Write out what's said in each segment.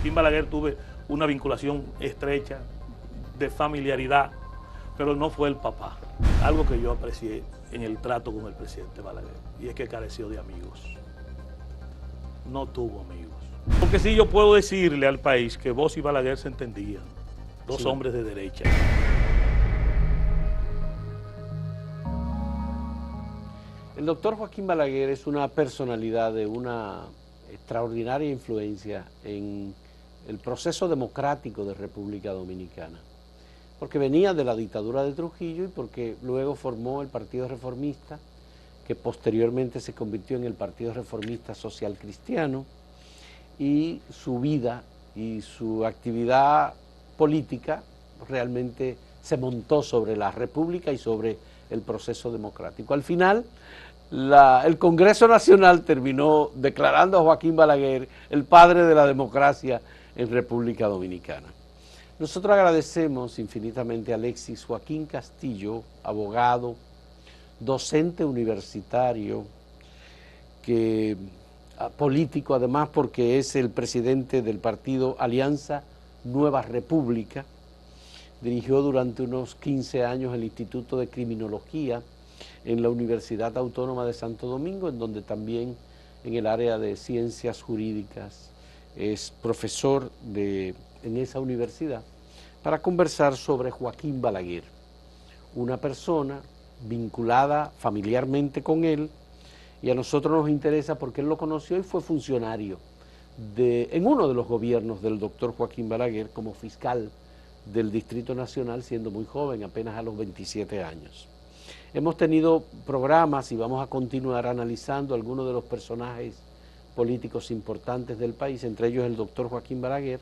Joaquín Balaguer tuve una vinculación estrecha de familiaridad, pero no fue el papá. Algo que yo aprecié en el trato con el presidente Balaguer, y es que careció de amigos. No tuvo amigos. Porque sí, yo puedo decirle al país que vos y Balaguer se entendían, dos hombres de derecha. El doctor Joaquín Balaguer es una personalidad de una extraordinaria influencia en el proceso democrático de República Dominicana, porque venía de la dictadura de Trujillo y porque luego formó el Partido Reformista, que posteriormente se convirtió en el Partido Reformista Social Cristiano, y su vida y su actividad política realmente se montó sobre la República y sobre el proceso democrático. Al final, el Congreso Nacional terminó declarando a Joaquín Balaguer el padre de la democracia en República Dominicana. Nosotros agradecemos infinitamente a Alexis Joaquín Castillo, abogado, docente universitario, político además porque es el presidente del partido Alianza Nueva República. Dirigió durante unos 15 años el Instituto de Criminología en la Universidad Autónoma de Santo Domingo, en donde también en el área de ciencias jurídicas es profesor en esa universidad, para conversar sobre Joaquín Balaguer, una persona vinculada familiarmente con él, y a nosotros nos interesa porque él lo conoció y fue funcionario en uno de los gobiernos del doctor Joaquín Balaguer como fiscal del Distrito Nacional, siendo muy joven, apenas a los 27 años. Hemos tenido programas y vamos a continuar analizando algunos de los personajes políticos importantes del país, entre ellos el doctor Joaquín Balaguer.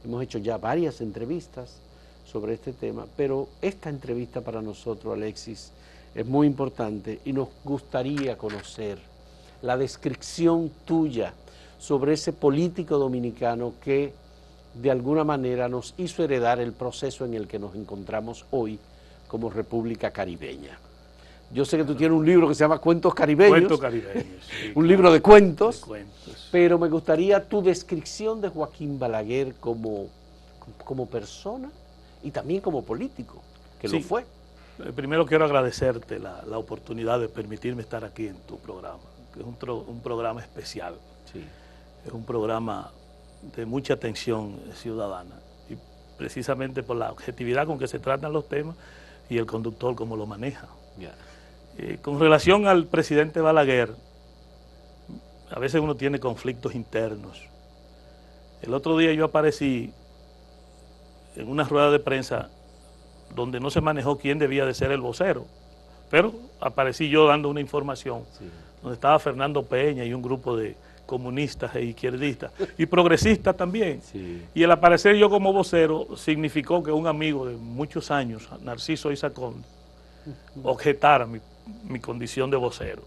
Hemos hecho ya varias entrevistas sobre este tema, pero esta entrevista para nosotros, Alexis, es muy importante y nos gustaría conocer la descripción tuya sobre ese político dominicano que de alguna manera nos hizo heredar el proceso en el que nos encontramos hoy como República Caribeña. Yo sé que tú tienes un libro que se llama Cuentos Caribeños. Cuentos Caribeños, sí, un libro de cuentos, cuentos. Pero me gustaría tu descripción de Joaquín Balaguer como persona y también como político, que Sí. lo fue. Primero quiero agradecerte la oportunidad de permitirme estar aquí en tu programa, que es un programa especial. Sí. Es un programa de mucha atención ciudadana, y precisamente por la objetividad con que se tratan los temas y el conductor cómo lo maneja. Yeah. Con relación al presidente Balaguer, a veces uno tiene conflictos internos. El otro día yo aparecí en una rueda de prensa donde no se manejó quién debía de ser el vocero, pero aparecí yo dando una información, donde estaba Fernando Peña y un grupo de comunistas e izquierdistas, y progresistas también. Sí. Y el aparecer yo como vocero significó que un amigo de muchos años, Narciso Isacón, objetara mi condición de vocero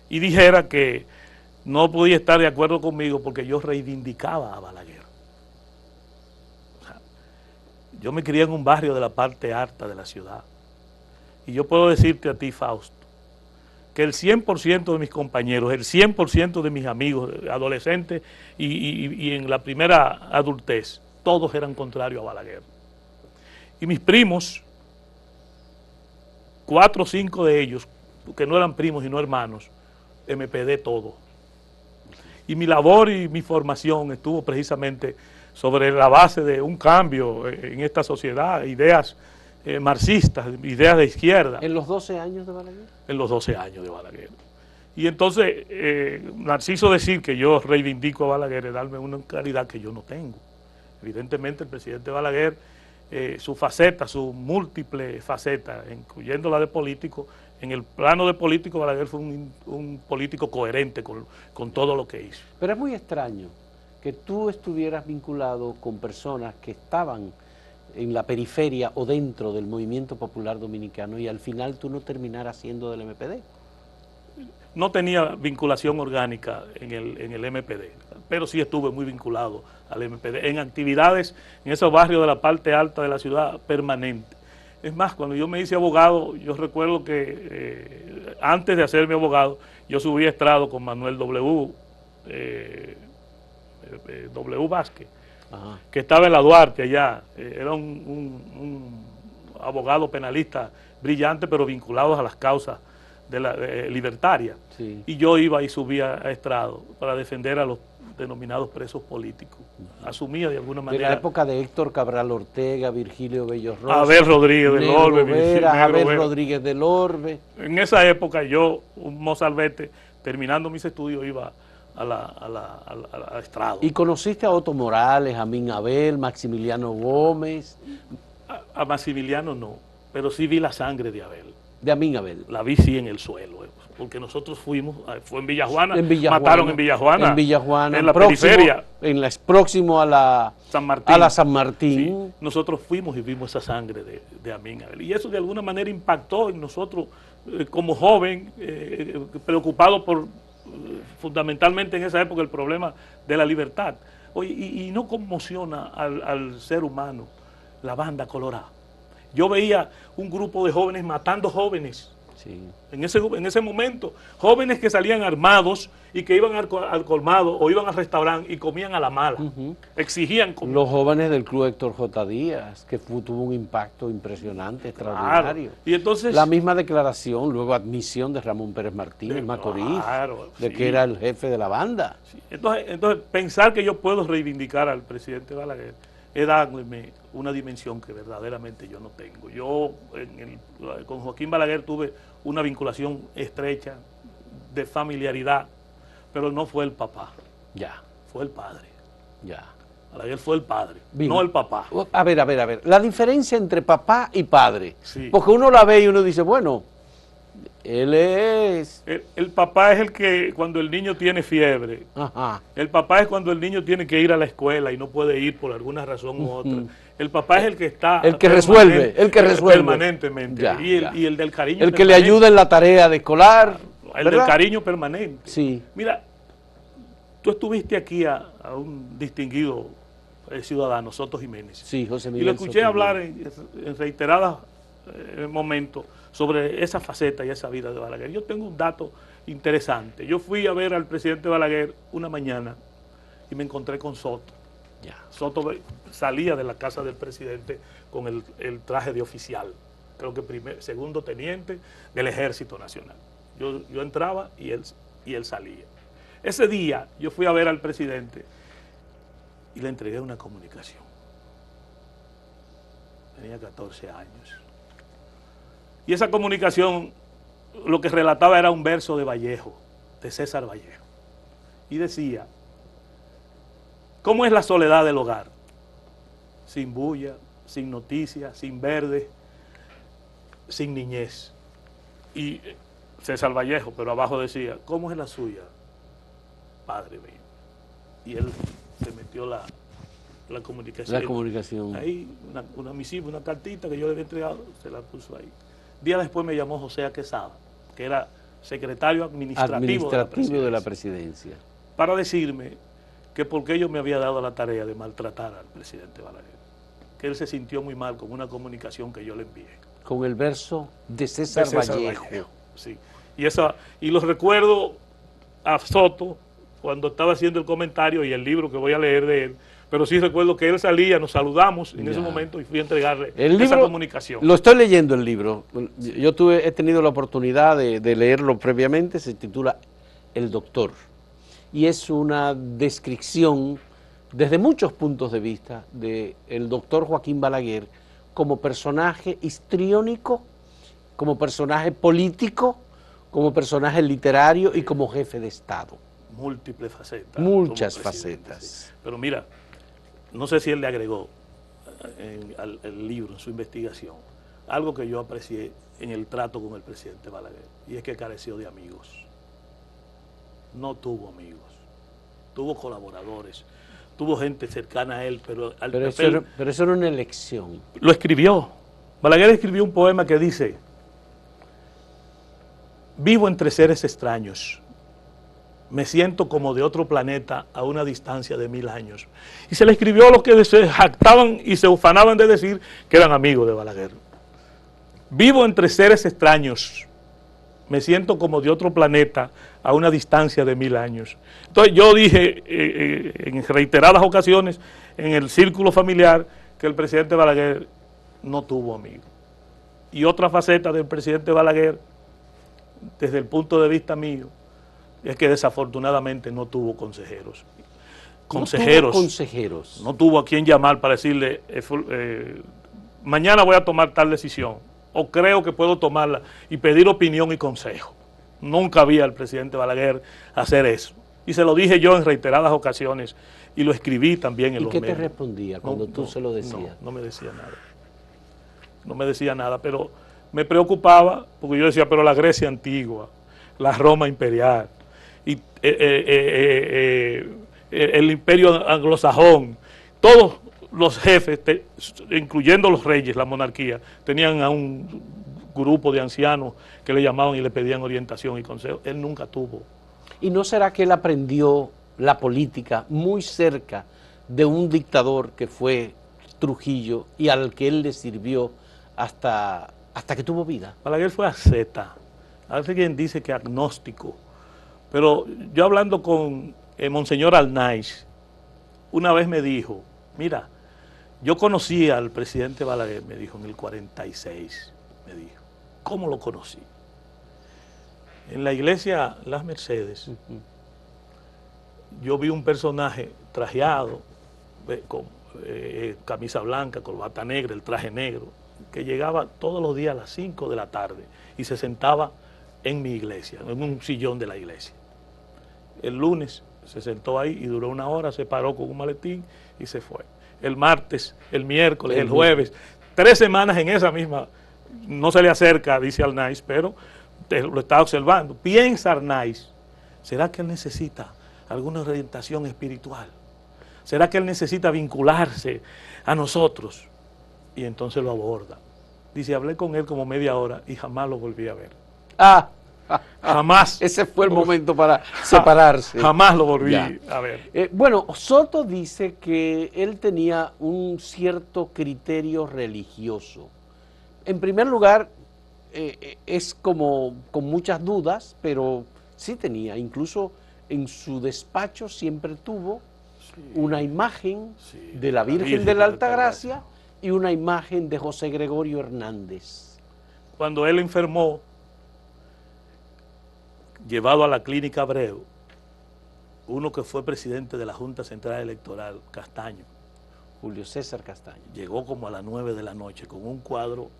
y dijera que no podía estar de acuerdo conmigo porque yo reivindicaba a Balaguer. O sea, yo me crié en un barrio de la parte alta de la ciudad, y yo puedo decirte a ti, Fausto, que el 100% de mis compañeros, el 100% de mis amigos, adolescentes y en la primera adultez, todos eran contrarios a Balaguer. Y mis primos, 4 o 5 de ellos, que no eran primos y no hermanos, MPD todo. Y mi labor y mi formación estuvo precisamente sobre la base de un cambio en esta sociedad, ideas marxistas, ideas de izquierda. ¿En los 12 años de Balaguer? En los 12 años de Balaguer. Y entonces, Narciso decir que yo reivindico a Balaguer es darme una claridad que yo no tengo. Evidentemente el presidente Balaguer, su faceta, su múltiple faceta, incluyendo la de político, en el plano de político Balaguer fue un político coherente con todo lo que hizo. Pero es muy extraño que tú estuvieras vinculado con personas que estaban en la periferia o dentro del movimiento popular dominicano y al final tú no terminaras siendo del MPD. No tenía vinculación orgánica en el MPD, pero sí estuve muy vinculado al MPD, en actividades en esos barrios de la parte alta de la ciudad permanente. Es más, cuando yo me hice abogado, yo recuerdo que antes de hacerme abogado, yo subí a estrado con Manuel W. Vázquez, Ajá. que estaba en la Duarte allá. Era un abogado penalista brillante, pero vinculado a las causas libertarias. Sí. Y yo iba y subía a estrado para defender a los denominados presos políticos. Asumía de alguna De manera. la época de Héctor Cabral Ortega, Virgilio Bello Rosa, Abel Rodríguez del Negro Orbe, Vera, Abel Vera. Rodríguez del Orbe. En esa época yo, un mozalbete, terminando mis estudios, iba a estrado. ¿Y conociste a Otto Morales, a Min Abel, Maximiliano Gómez? A Maximiliano no, pero sí vi la sangre de Abel. De Amin Abel. La vi sí en el suelo, porque nosotros fuimos, fue en Villajuana, Villajuana, mataron en Villajuana, en Villajuana, en la próximo, periferia. Próximo a la San Martín. A la San Martín. Sí, nosotros fuimos y vimos esa sangre de Amin Abel. Y eso de alguna manera impactó en nosotros como joven, preocupado por fundamentalmente en esa época el problema de la libertad. Oye, y no conmociona al ser humano la banda colorada. Yo veía un grupo de jóvenes matando jóvenes. Sí. En ese momento, jóvenes que salían armados y que iban al colmado o iban al restaurante y comían a la mala. Exigían comer. Los jóvenes del Club Héctor J. Díaz, que tuvo un impacto impresionante, extraordinario. Claro. Y entonces, la misma declaración, luego admisión de Ramón Pérez Martínez Macorís, de que era el jefe de la banda. Sí. Entonces, pensar que yo puedo reivindicar al presidente Balaguer es darle una dimensión que verdaderamente yo no tengo. Yo con Joaquín Balaguer tuve una vinculación estrecha de familiaridad, pero no fue el papá. Ya. Fue el padre. Ya. Balaguer fue el padre, Bien. no el papá. A ver. La diferencia entre papá y padre. Sí. Porque uno la ve y uno dice, bueno, él es... El papá es el que cuando el niño tiene fiebre. Ajá. El papá es cuando el niño tiene que ir a la escuela y no puede ir por alguna razón u otra. El papá es el que está... El que resuelve, permanentemente. Ya, y el del cariño el que le ayuda en la tarea de escolar. El ¿verdad? del cariño permanente. Sí. Mira, tú estuviste aquí a un distinguido ciudadano, Soto Jiménez. Sí, José Y Miguel lo escuché Soto hablar en reiterados momentos sobre esa faceta y esa vida de Balaguer. Yo tengo un dato interesante. Yo fui a ver al presidente Balaguer una mañana y me encontré con Soto. Ya. Soto salía de la casa del presidente con el traje de oficial, creo que segundo teniente del Ejército Nacional. Yo entraba y él salía. Ese día yo fui a ver al presidente y le entregué una comunicación. Tenía 14 años. Y esa comunicación lo que relataba era un verso de Vallejo, de César Vallejo. Y decía, ¿cómo es la soledad del hogar? Sin bulla, sin noticias, sin verde, sin niñez. Y César Vallejo, pero abajo decía, ¿cómo es la suya, padre mío? Y él se metió la comunicación. La comunicación. Ahí, una misiva, una cartita que yo le había entregado, se la puso ahí. Día después me llamó José Quesada, que era secretario administrativo de la presidencia, para decirme que por qué yo me había dado la tarea de maltratar al presidente Balaguer, que él se sintió muy mal con una comunicación que yo le envié. Con el verso de César Vallejo. Sí. Y los recuerdo a Soto cuando estaba haciendo el comentario y el libro que voy a leer de él, pero sí recuerdo que él salía, nos saludamos en ese momento y fui a entregarle esa comunicación. Lo estoy leyendo el libro. Yo he tenido la oportunidad de leerlo previamente, se titula El Doctor. Y es una descripción desde muchos puntos de vista del doctor Joaquín Balaguer como personaje histriónico, como personaje político, como personaje literario y como jefe de Estado. Múltiples facetas. Muchas facetas. Sí. Pero mira, no sé si él le agregó al libro, en su investigación, algo que yo aprecié en el trato con el presidente Balaguer, y es que careció de amigos. No tuvo amigos, tuvo colaboradores, tuvo gente cercana a él, pero eso era una elección. Lo escribió. Balaguer escribió un poema que dice: vivo entre seres extraños, me siento como de otro planeta a una distancia de 1000 años. Y se le escribió a los que se jactaban y se ufanaban de decir que eran amigos de Balaguer. Vivo entre seres extraños, me siento como de otro planeta a una distancia de 1000 años. Entonces yo dije en reiteradas ocasiones en el círculo familiar que el presidente Balaguer no tuvo amigos. Y otra faceta del presidente Balaguer, desde el punto de vista mío, es que desafortunadamente no tuvo consejeros. No tuvo a quien llamar para decirle, mañana voy a tomar tal decisión, o creo que puedo tomarla, y pedir opinión y consejo. Nunca vi al presidente Balaguer hacer eso. Y se lo dije yo en reiteradas ocasiones, y lo escribí también en los medios. ¿Y qué te respondía cuando tú se lo decías? No me decía nada. No me decía nada, pero me preocupaba, porque yo decía, pero la Grecia antigua, la Roma imperial, y el imperio anglosajón, todos los jefes, incluyendo los reyes, la monarquía, tenían a un grupo de ancianos que le llamaban y le pedían orientación y consejo. Él nunca tuvo. ¿Y no será que él aprendió la política muy cerca de un dictador que fue Trujillo y al que él le sirvió hasta que tuvo vida? Balaguer fue asceta. Alguien dice que agnóstico. Pero yo hablando con Monseñor Arnaiz, una vez me dijo, mira, yo conocí al presidente Balaguer, me dijo, en el 46, me dijo. ¿Cómo lo conocí? En la iglesia Las Mercedes, yo vi un personaje trajeado, con camisa blanca, corbata negra, el traje negro, que llegaba todos los días a las 5 de la tarde y se sentaba en mi iglesia, en un sillón de la iglesia. El lunes se sentó ahí y duró 1 hora, se paró con un maletín y se fue. El martes, el miércoles, el jueves, 3 semanas en esa misma, no se le acerca, dice Arnaiz, pero lo está observando. Piensa Arnaiz, ¿será que él necesita alguna orientación espiritual? ¿Será que él necesita vincularse a nosotros? Y entonces lo aborda. Dice, hablé con él como media hora y jamás lo volví a ver. Jamás. Ese fue el momento para separarse. Jamás lo volví a ver. Bueno, Soto dice que él tenía un cierto criterio religioso. En primer lugar, es como con muchas dudas, pero sí tenía. Incluso en su despacho siempre tuvo una imagen de la Virgen de la Altagracia y una imagen de José Gregorio Hernández. Cuando él enfermó, llevado a la clínica Abreu, uno que fue presidente de la Junta Central Electoral, Castaño, Julio César Castaño, llegó como a las 9 de la noche con un cuadro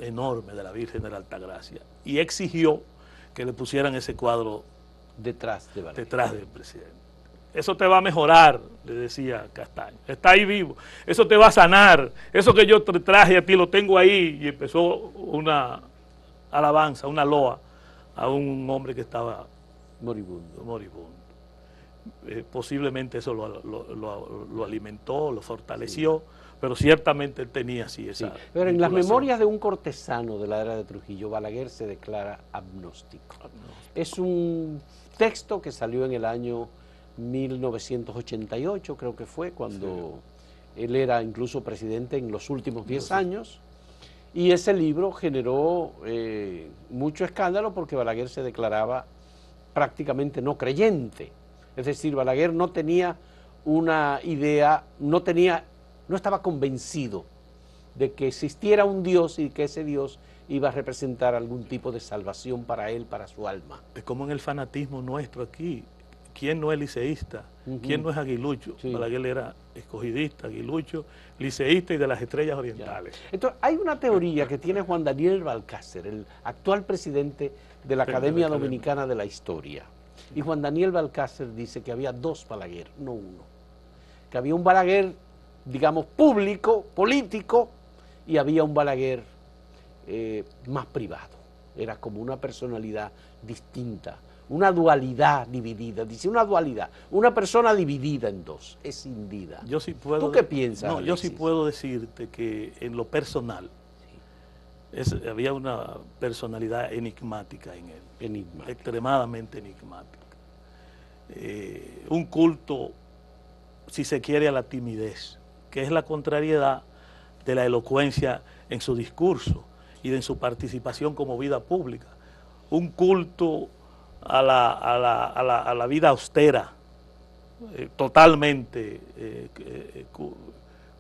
enorme de la Virgen de la Altagracia y exigió que le pusieran ese cuadro detrás del presidente. Eso te va a mejorar, le decía Castaño, está ahí vivo, eso te va a sanar, eso que yo te traje a ti lo tengo ahí. Y empezó una alabanza, una loa a un hombre que estaba moribundo. Posiblemente eso lo alimentó, lo fortaleció, pero ciertamente él tenía así esa Pero en las memorias de un cortesano de la era de Trujillo, Balaguer se declara agnóstico. Es un texto que salió en el año 1988, creo que fue, cuando él era incluso presidente en los últimos 10 años, y ese libro generó mucho escándalo porque Balaguer se declaraba prácticamente no creyente. Es decir, Balaguer no tenía una idea, no estaba convencido de que existiera un Dios y que ese Dios iba a representar algún tipo de salvación para él, para su alma. Es como en el fanatismo nuestro aquí. ¿Quién no es liceísta? ¿Quién no es aguilucho? Balaguer era escogidista, aguilucho, liceísta y de las Estrellas Orientales. Entonces, hay una teoría que tiene Juan Daniel Balcácer, el actual presidente de la Academia Dominicana de la Historia. Y Juan Daniel Balcácer dice que había 2 Balaguer, no uno. Que había un Balaguer, digamos, público, político, y había un Balaguer más privado. Era como una personalidad distinta, una dualidad dividida. Dice una dualidad, una persona dividida en 2, escindida. Yo sí puedo, ¿tú qué piensas, No, Alexis? yo sí puedo decirte que en lo personal había una personalidad enigmática en él. Extremadamente enigmática. Un culto, si se quiere, a la timidez, que es la contrariedad de la elocuencia en su discurso y en su participación como vida pública. un culto a la vida austera, totalmente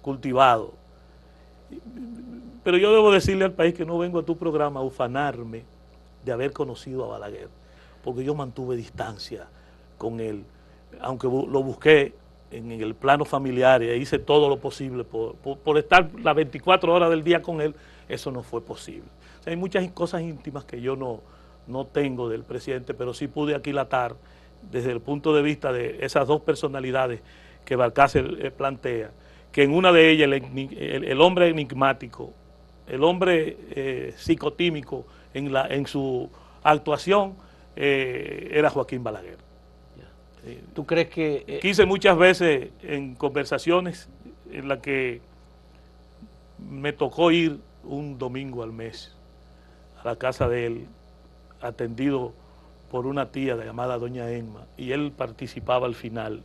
cultivado. Pero yo debo decirle al país que no vengo a tu programa a ufanarme de haber conocido a Balaguer, porque yo mantuve distancia con él, aunque lo busqué en el plano familiar e hice todo lo posible por estar las 24 horas del día con él. Eso no fue posible. O sea, hay muchas cosas íntimas que yo no tengo del presidente, pero sí pude aquilatar desde el punto de vista de esas dos personalidades que Balcácer plantea, que en una de ellas el hombre enigmático, el hombre psicotímico en su actuación era Joaquín Balaguer. ¿Tú crees que...? Quise muchas veces en conversaciones en las que me tocó ir un domingo al mes a la casa de él, atendido por una tía llamada Doña Emma, y él participaba al final.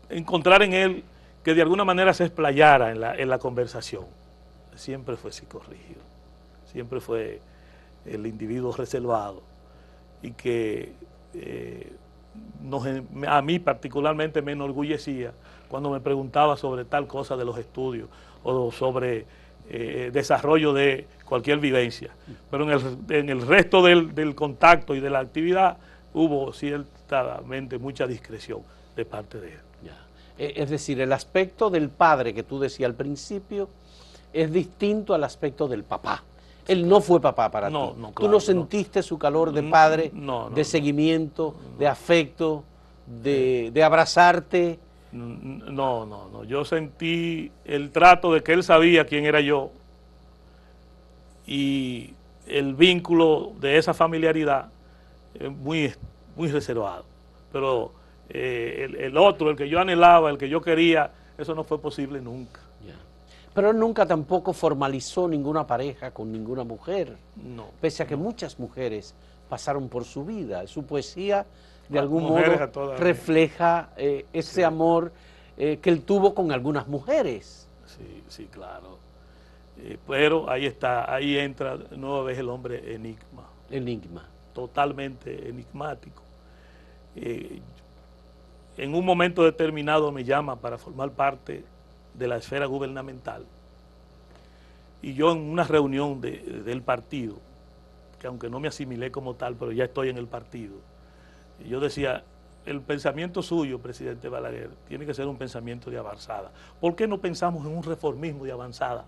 Encontrar en él que de alguna manera se explayara en la conversación. Siempre fue psicorrígido, siempre fue el individuo reservado, y que a mí particularmente me enorgullecía cuando me preguntaba sobre tal cosa de los estudios o sobre desarrollo de cualquier vivencia. Pero en el resto del contacto y de la actividad hubo ciertamente mucha discreción de parte de él. Es decir, el aspecto del padre que tú decías al principio es distinto al aspecto del papá. Él no fue papá para ti. Claro, ¿Tú no sentiste su calor de padre, de seguimiento, de afecto, de abrazarte? No. Yo sentí el trato de que él sabía quién era yo y el vínculo de esa familiaridad muy reservado. Pero el otro, el que yo anhelaba, el que yo quería, eso no fue posible nunca. Pero él nunca tampoco formalizó ninguna pareja con ninguna mujer, pese a que muchas mujeres pasaron por su vida. Su poesía de algún modo refleja ese amor que él tuvo con algunas mujeres. Sí, claro. Pero ahí entra nueva vez el hombre enigma. Totalmente enigmático. En un momento determinado me llama para formar parte de la esfera gubernamental, y yo en una reunión del partido, que aunque no me asimilé como tal, pero ya estoy en el partido, yo decía, el pensamiento suyo, presidente Balaguer, tiene que ser un pensamiento de avanzada. ¿Por qué no pensamos en un reformismo de avanzada?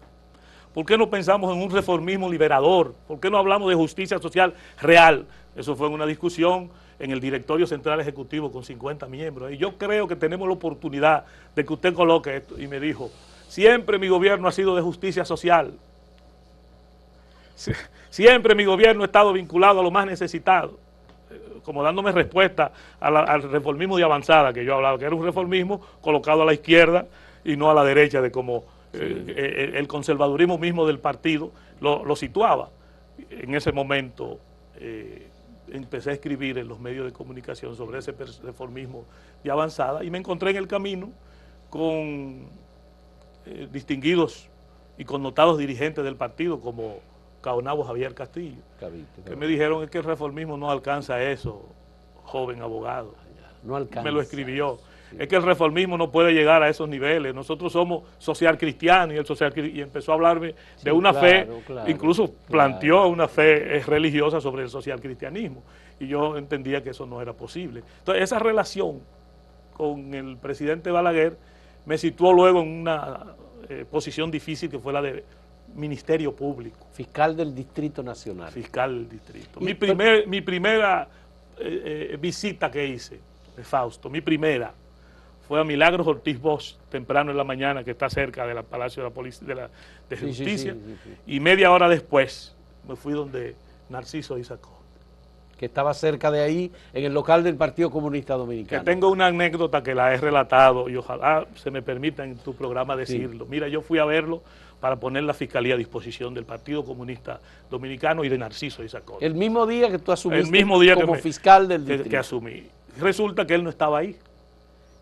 ¿Por qué no pensamos en un reformismo liberador? ¿Por qué no hablamos de justicia social real? Eso fue una discusión en el directorio central ejecutivo con 50 miembros. Y yo creo que tenemos la oportunidad de que usted coloque esto. Y me dijo, siempre mi gobierno ha sido de justicia social. Siempre mi gobierno ha estado vinculado a lo más necesitado. Como dándome respuesta al reformismo de avanzada que yo hablaba, que era un reformismo colocado a la izquierda y no a la derecha, de como el conservadurismo mismo del partido lo situaba. En ese momento empecé a escribir en los medios de comunicación sobre ese reformismo de avanzada y me encontré en el camino con distinguidos y connotados dirigentes del partido como Caonabo Javier Castillo, que me dijeron que el reformismo no alcanza eso, joven abogado. No alcanza. Me lo escribió. Sí. Es que el reformismo no puede llegar a esos niveles. Nosotros somos social cristianos y empezó a hablarme de una fe, incluso planteó una fe religiosa sobre el social cristianismo. Y yo entendía que eso no era posible. Entonces, esa relación con el presidente Balaguer me situó luego en una posición difícil, que fue la de Ministerio Público. Fiscal del Distrito Nacional. Fiscal del Distrito. Mi primera visita que hice de Fausto, mi primera, fue a Milagros Ortiz Bosch, temprano en la mañana, que está cerca del Palacio de la Policía de Justicia, y media hora después me fui donde Narciso Isaac Conde, que estaba cerca de ahí, en el local del Partido Comunista Dominicano. Que tengo una anécdota que la he relatado y ojalá se me permita en tu programa decirlo. Mira, yo fui a verlo para poner la fiscalía a disposición del Partido Comunista Dominicano y de Narciso Isaac Conde. El mismo día que tú asumiste el mismo día como fiscal del distrito. Que asumí. Resulta que él no estaba ahí.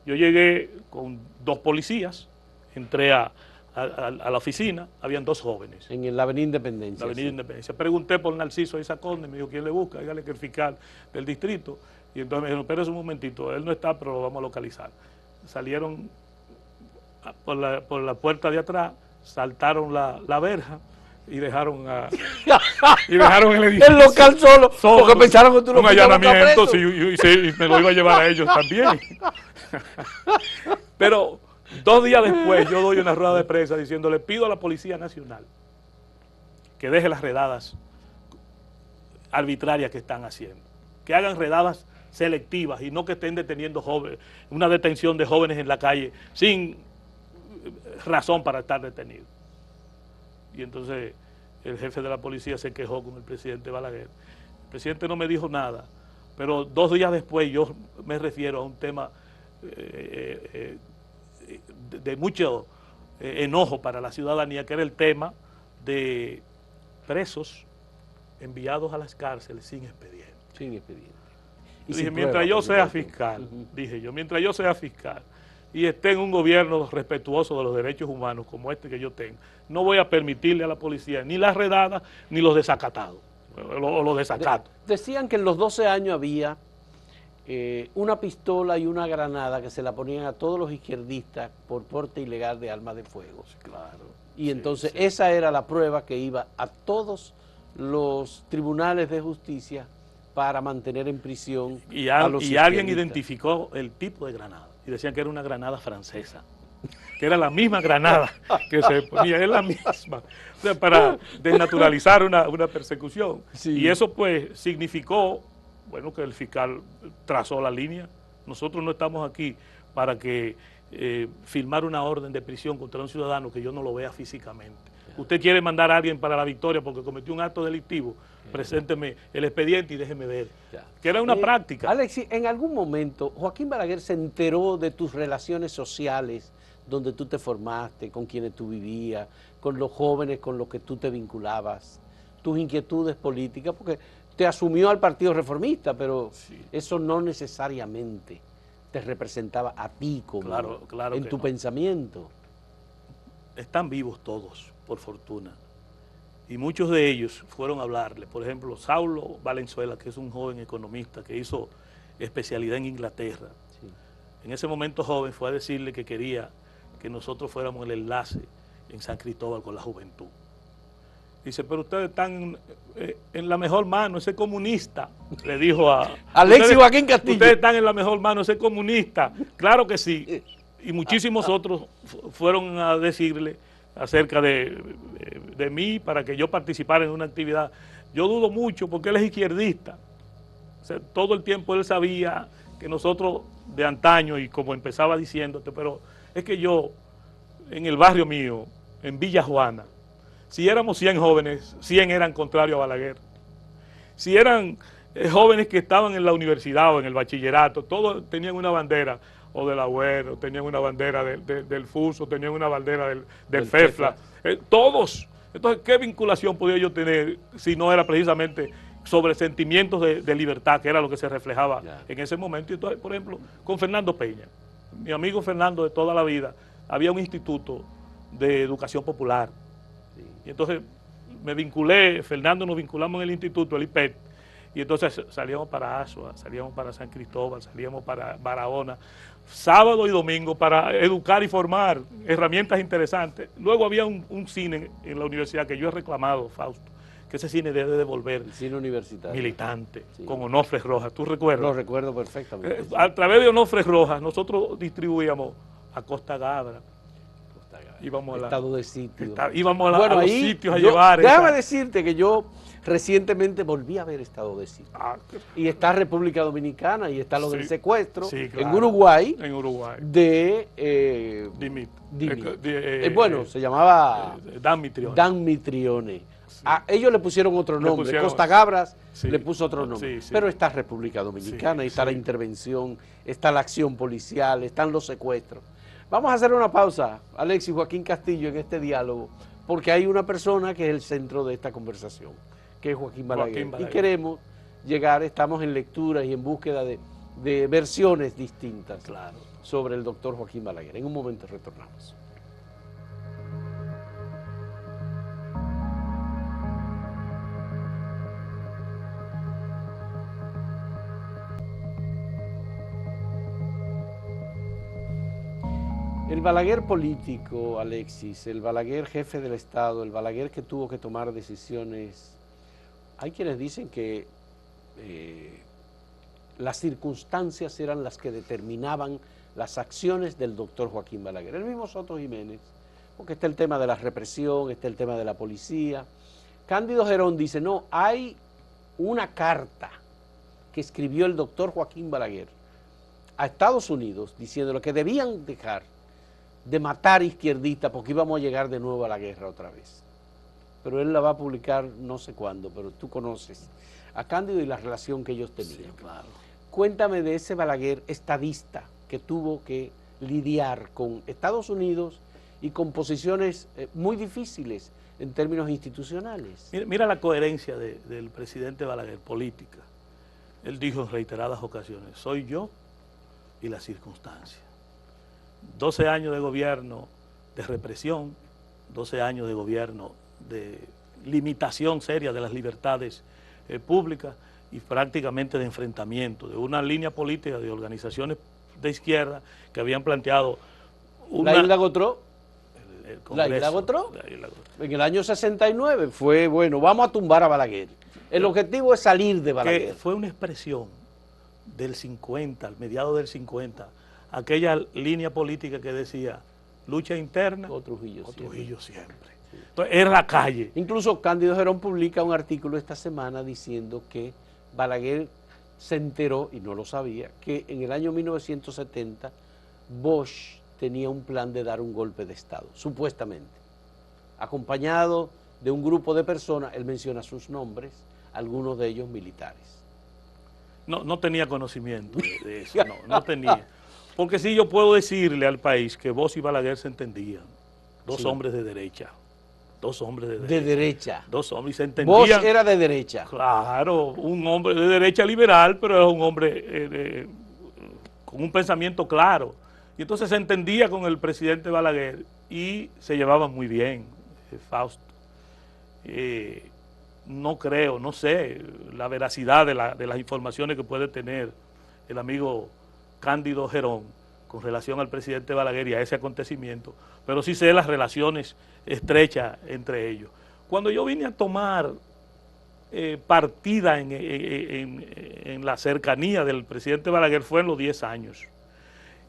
Yo llegué con 2 policías, entré a a la oficina, habían 2 jóvenes. En la Avenida Independencia. La Avenida Independencia. Pregunté por Narciso Isa Conde, me dijo, ¿quién le busca? Dígale que el fiscal del distrito. Y entonces me dijeron, espérese un momentito, él no está, pero lo vamos a localizar. Salieron por la puerta de atrás, saltaron la verja y dejaron el edificio. El local solo, porque pensaron que tú lo un allanamiento, sí, y me lo iba a llevar a ellos también. Pero 2 días después yo doy una rueda de prensa diciendo, le pido a la Policía Nacional que deje las redadas arbitrarias que están haciendo, que hagan redadas selectivas y no que estén deteniendo jóvenes, una detención de jóvenes en la calle sin razón para estar detenidos. Y entonces el jefe de la policía se quejó con el presidente Balaguer. El presidente no me dijo nada, pero 2 días después yo me refiero a un tema de mucho enojo para la ciudadanía, que era el tema de presos enviados a las cárceles sin expediente. Sin expediente. Y dije, mientras yo sea fiscal, dije yo, mientras yo sea fiscal y esté en un gobierno respetuoso de los derechos humanos como este que yo tengo, no voy a permitirle a la policía ni las redadas ni los desacatados, o los desacatos. Decían que en los 12 años había una pistola y una granada que se la ponían a todos los izquierdistas por porte ilegal de armas de fuego. Claro. Y entonces esa era la prueba que iba a todos los tribunales de justicia para mantener en prisión a los y alguien identificó el tipo de granada y decían que era una granada francesa, que era la misma granada que se ponía, es la misma, o sea, para desnaturalizar una persecución. Sí. Y eso pues significó, bueno, que el fiscal trazó la línea. Nosotros no estamos aquí para que firmar una orden de prisión contra un ciudadano que yo no lo vea físicamente. Usted quiere mandar a alguien para la Victoria porque cometió un acto delictivo, presénteme el expediente y déjeme ver. Que era una práctica. Alexis, en algún momento Joaquín Balaguer se enteró de tus relaciones sociales, donde tú te formaste, con quienes tú vivías, con los jóvenes con los que tú te vinculabas, tus inquietudes políticas, porque te asumió al Partido Reformista, pero eso no necesariamente te representaba a ti como claro en tu pensamiento. Están vivos todos, por fortuna. Y muchos de ellos fueron a hablarle. Por ejemplo, Saulo Valenzuela, que es un joven economista que hizo especialidad en Inglaterra. Sí. En ese momento joven fue a decirle que quería que nosotros fuéramos el enlace en San Cristóbal con la juventud. Dice, pero ustedes están en la mejor mano, ese comunista, le dijo a... Alexis Joaquín Castillo. Ustedes están en la mejor mano, ese comunista. Claro que sí. Y muchísimos otros fueron a decirle acerca de mí para que yo participara en una actividad. Yo dudo mucho porque él es izquierdista. O sea, todo el tiempo él sabía que nosotros de antaño, y como empezaba diciéndote, pero es que yo, en el barrio mío, en Villa Juana, si éramos 100 jóvenes, 100 eran contrarios a Balaguer. Si eran jóvenes que estaban en la universidad o en el bachillerato, todos tenían una bandera, o del Agüero, tenían una bandera del FUSO, tenían una bandera del FEFLA, todos. Entonces, ¿qué vinculación podía yo tener si no era precisamente sobre sentimientos de libertad, que era lo que se reflejaba en ese momento? Y entonces, por ejemplo, con Fernando Peña, mi amigo Fernando de toda la vida, había un instituto de educación popular. Y entonces me vinculé, Fernando nos vinculamos en el instituto, el IPET, y entonces salíamos para Asua, salíamos para San Cristóbal, salíamos para Barahona, sábado y domingo para educar y formar, herramientas interesantes. Luego había un cine en la universidad que yo he reclamado, Fausto, que ese cine debe de volver el cine universitario militante, con Onofre Rojas. ¿Tú recuerdas? Lo recuerdo perfectamente. A través de Onofre Rojas nosotros distribuíamos a Costa Gabra. Íbamos a estado de sitio. Íbamos a los sitios a llevar. Déjame decirte que yo recientemente volví a ver estado de sitio. Y está República Dominicana y está lo del secuestro claro, en Uruguay. En Uruguay. De Dimit. Bueno, se llamaba Dan Mitrione. Dan Mitrione. A ellos le pusieron otro nombre. Costa Gabras le puso otro nombre. Pero está República Dominicana, y está la intervención, está la acción policial, están los secuestros. Vamos a hacer una pausa, Alexis Joaquín Castillo, en este diálogo, porque hay una persona que es el centro de esta conversación, que es Joaquín Balaguer. Y queremos llegar, estamos en lectura y en búsqueda de versiones distintas sobre el doctor Joaquín Balaguer. En un momento retornamos. El Balaguer político, Alexis, el Balaguer jefe del Estado, el Balaguer que tuvo que tomar decisiones, hay quienes dicen que las circunstancias eran las que determinaban las acciones del doctor Joaquín Balaguer. El mismo Soto Jiménez, porque está el tema de la represión, está el tema de la policía. Cándido Gerón dice, no, hay una carta que escribió el doctor Joaquín Balaguer a Estados Unidos diciéndole que debían dejar de matar izquierdistas porque íbamos a llegar de nuevo a la guerra otra vez. Pero él la va a publicar no sé cuándo, pero tú conoces a Cándido y la relación que ellos tenían. Sí, claro. Cuéntame de ese Balaguer estadista que tuvo que lidiar con Estados Unidos y con posiciones muy difíciles en términos institucionales. Mira la coherencia del presidente Balaguer, política. Él dijo en reiteradas ocasiones, soy yo y las circunstancias. 12 años de gobierno de represión, 12 años de gobierno de limitación seria de las libertades públicas y prácticamente de enfrentamiento, de una línea política de organizaciones de izquierda que habían planteado una... ¿La Isla Gotró? ¿La Isla Gotró? En el año 69 fue, bueno, vamos a tumbar a Balaguer. El objetivo es salir de Balaguer. Que fue una expresión del 50, al mediado del 50, aquella línea política que decía lucha interna o Trujillo siempre. Entonces era la calle. Incluso Cándido Gerón publica un artículo esta semana diciendo que Balaguer se enteró, y no lo sabía, que en el año 1970 Bosch tenía un plan de dar un golpe de Estado, supuestamente, acompañado de un grupo de personas, él menciona sus nombres, algunos de ellos militares. No tenía conocimiento de eso, no tenía. Porque sí yo puedo decirle al país que Bosch y Balaguer se entendían, dos hombres de derecha. Dos hombres de derecha. De derecha. Dos hombres y se entendían. Bosch era de derecha. Claro, un hombre de derecha liberal, pero era un hombre con un pensamiento claro. Y entonces se entendía con el presidente Balaguer y se llevaban muy bien, Fausto. No creo, no sé la veracidad de las informaciones que puede tener el amigo Cándido Gerón con relación al presidente Balaguer y a ese acontecimiento, pero sí sé las relaciones estrechas entre ellos. Cuando yo vine a tomar partida en la cercanía del presidente Balaguer fue en los 10 años.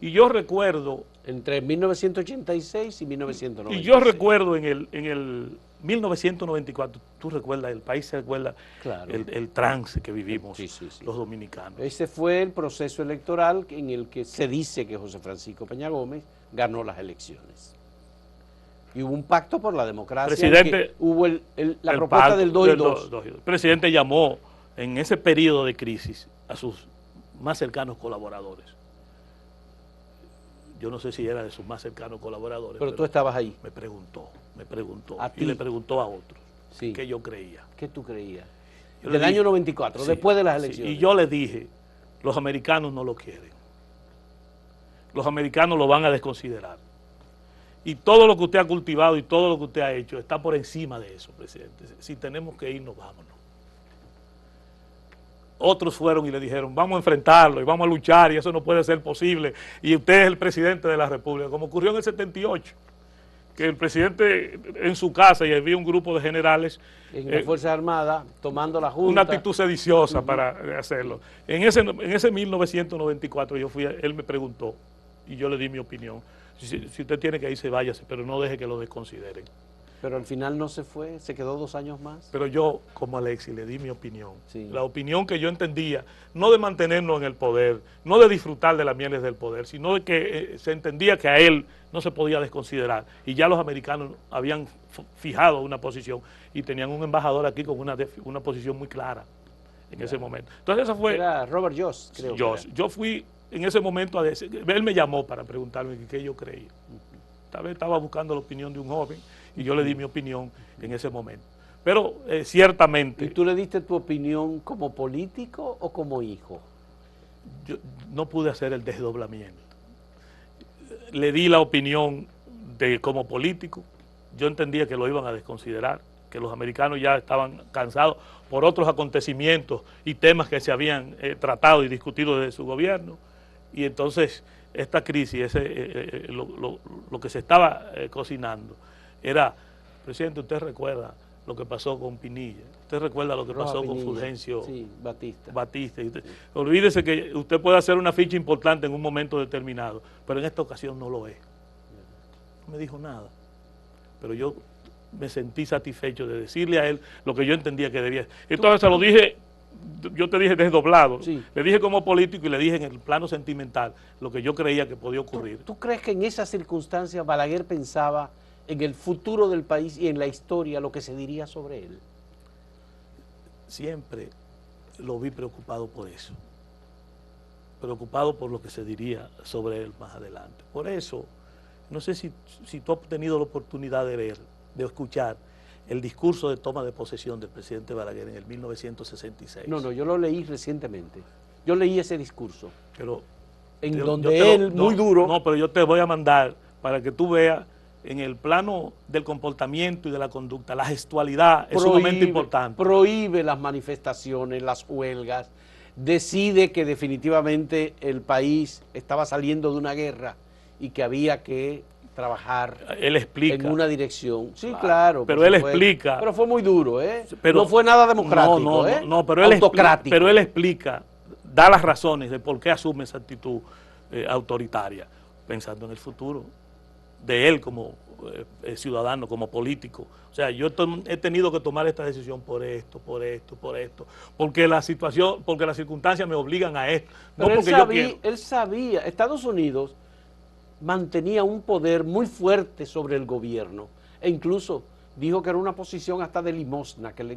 Y yo recuerdo... Entre 1986 y 1996. Y yo recuerdo en el 1994, tú recuerdas, el país se recuerda claro. el trance que vivimos sí. los dominicanos. Ese fue el proceso electoral en el que se dice que José Francisco Peña Gómez ganó las elecciones. Y hubo un pacto por la democracia. Presidente, hubo la propuesta del 2 y 2. El presidente llamó en ese periodo de crisis a sus más cercanos colaboradores. Yo no sé si era de sus más cercanos colaboradores. Pero tú estabas ahí. Me preguntó. Y le preguntó a otros sí. qué yo creía. ¿Qué tú creías? Del año 94, sí, después de las elecciones. Sí, y yo le dije, los americanos no lo quieren. Los americanos lo van a desconsiderar. Y todo lo que usted ha cultivado y todo lo que usted ha hecho está por encima de eso, presidente. Si tenemos que irnos, vámonos. Otros fueron y le dijeron, vamos a enfrentarlo y vamos a luchar y eso no puede ser posible. Y usted es el presidente de la República, como ocurrió en el 78, que el presidente en su casa y había un grupo de generales. En las Fuerzas Armadas, tomando la Junta. Una actitud sediciosa para hacerlo. En ese 1994 él me preguntó y yo le di mi opinión. Si usted tiene que irse, váyase, pero no deje que lo desconsideren. Pero al final no se fue, se quedó 2 años más. Pero yo, como Alexis, le di mi opinión. Sí. La opinión que yo entendía, no de mantenernos en el poder, no de disfrutar de las mieles del poder, sino de que se entendía que a él no se podía desconsiderar. Y ya los americanos habían fijado una posición y tenían un embajador aquí con una posición muy clara en ese momento. Entonces eso fue... Era Robert Joss, creo. Yo fui en ese momento a decir, él me llamó para preguntarme qué yo creía. Tal vez estaba buscando la opinión de un joven y yo le di mi opinión en ese momento. Pero ciertamente... ¿Y tú le diste tu opinión como político o como hijo? Yo no pude hacer el desdoblamiento. Le di la opinión como político. Yo entendía que lo iban a desconsiderar, que los americanos ya estaban cansados por otros acontecimientos y temas que se habían tratado y discutido desde su gobierno. Y entonces esta crisis, lo que se estaba cocinando, era, presidente, usted recuerda lo que pasó con Pinilla, usted recuerda lo que pasó con Fulgencio Batista. Olvídese que usted puede hacer una ficha importante en un momento determinado, pero en esta ocasión no lo es. No me dijo nada, pero yo me sentí satisfecho de decirle a él lo que yo entendía que debía. Entonces se lo dije, yo te dije desdoblado, le dije como político y le dije en el plano sentimental lo que yo creía que podía ocurrir. ¿Tú crees que en esas circunstancias Balaguer pensaba en el futuro del país y en la historia, lo que se diría sobre él? Siempre lo vi preocupado por eso, preocupado por lo que se diría sobre él más adelante. Por eso, no sé si tú has tenido la oportunidad de ver, de escuchar el discurso de toma de posesión del presidente Balaguer en el 1966. No, yo lo leí recientemente. Yo leí ese discurso. Pero en donde él, muy duro... No, pero yo te voy a mandar para que tú veas en el plano del comportamiento y de la conducta, la gestualidad es sumamente importante. Prohíbe las manifestaciones, las huelgas, decide que definitivamente el país estaba saliendo de una guerra y que había que trabajar él explica, en una dirección. Sí, claro. Pero él explica. Pero fue muy duro, ¿eh? Pero no fue nada democrático, no, pero él autocrático. Pero él explica, da las razones de por qué asume esa actitud autoritaria, pensando en el futuro de él como ciudadano, como político. O sea, yo he tenido que tomar esta decisión por esto, porque la situación, porque las circunstancias me obligan a esto. No pero porque él sabía, Estados Unidos mantenía un poder muy fuerte sobre el gobierno e incluso dijo que era una posición hasta de limosna, que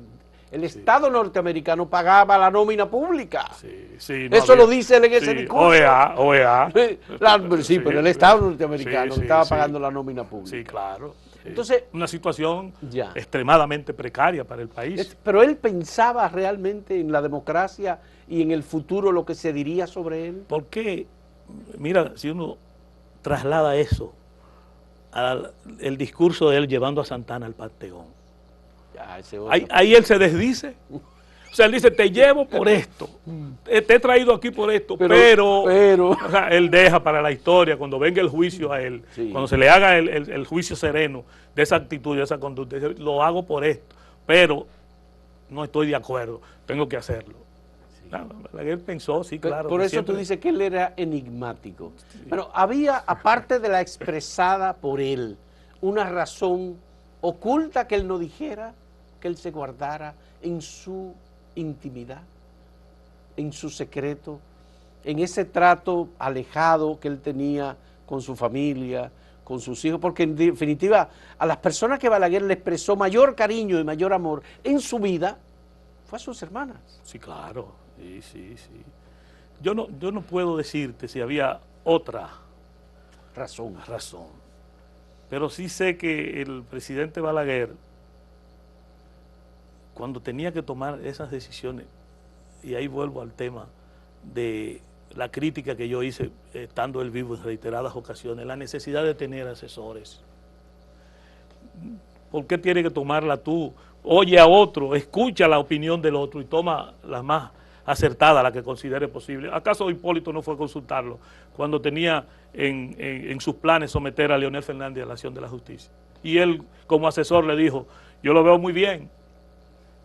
el Estado norteamericano pagaba la nómina pública. Eso lo dice él en ese discurso. OEA. Pero el Estado norteamericano estaba pagando la nómina pública. Sí, claro. Entonces, una situación extremadamente precaria para el país. Pero él pensaba realmente en la democracia y en el futuro, lo que se diría sobre él. Porque, mira, si uno traslada eso al discurso de él llevando a Santana al Panteón, ahí él se desdice. O sea, él dice, te llevo por esto, te he traído aquí por esto, pero o sea, él deja para la historia, cuando venga el juicio a él, cuando se le haga el juicio sereno de esa actitud, de esa conducta, dice, lo hago por esto, pero no estoy de acuerdo, tengo que hacerlo. Él pensó, sí, claro. Por eso siempre... tú dices que él era enigmático. Pero había, aparte de la expresada por él, una razón oculta que él no dijera, que él se guardara en su intimidad, en su secreto, en ese trato alejado que él tenía con su familia, con sus hijos, porque en definitiva a las personas que Balaguer le expresó mayor cariño y mayor amor en su vida fue a sus hermanas. Sí, claro. Sí. Yo no puedo decirte si había otra razón, pero sí sé que el presidente Balaguer, cuando tenía que tomar esas decisiones, y ahí vuelvo al tema de la crítica que yo hice estando él vivo en reiteradas ocasiones, la necesidad de tener asesores. ¿Por qué tiene que tomarla tú? Oye a otro, escucha la opinión del otro y toma la más acertada, la que considere posible. ¿Acaso Hipólito no fue a consultarlo cuando tenía en sus planes someter a Leonel Fernández a la acción de la justicia? Y él como asesor le dijo, yo lo veo muy bien,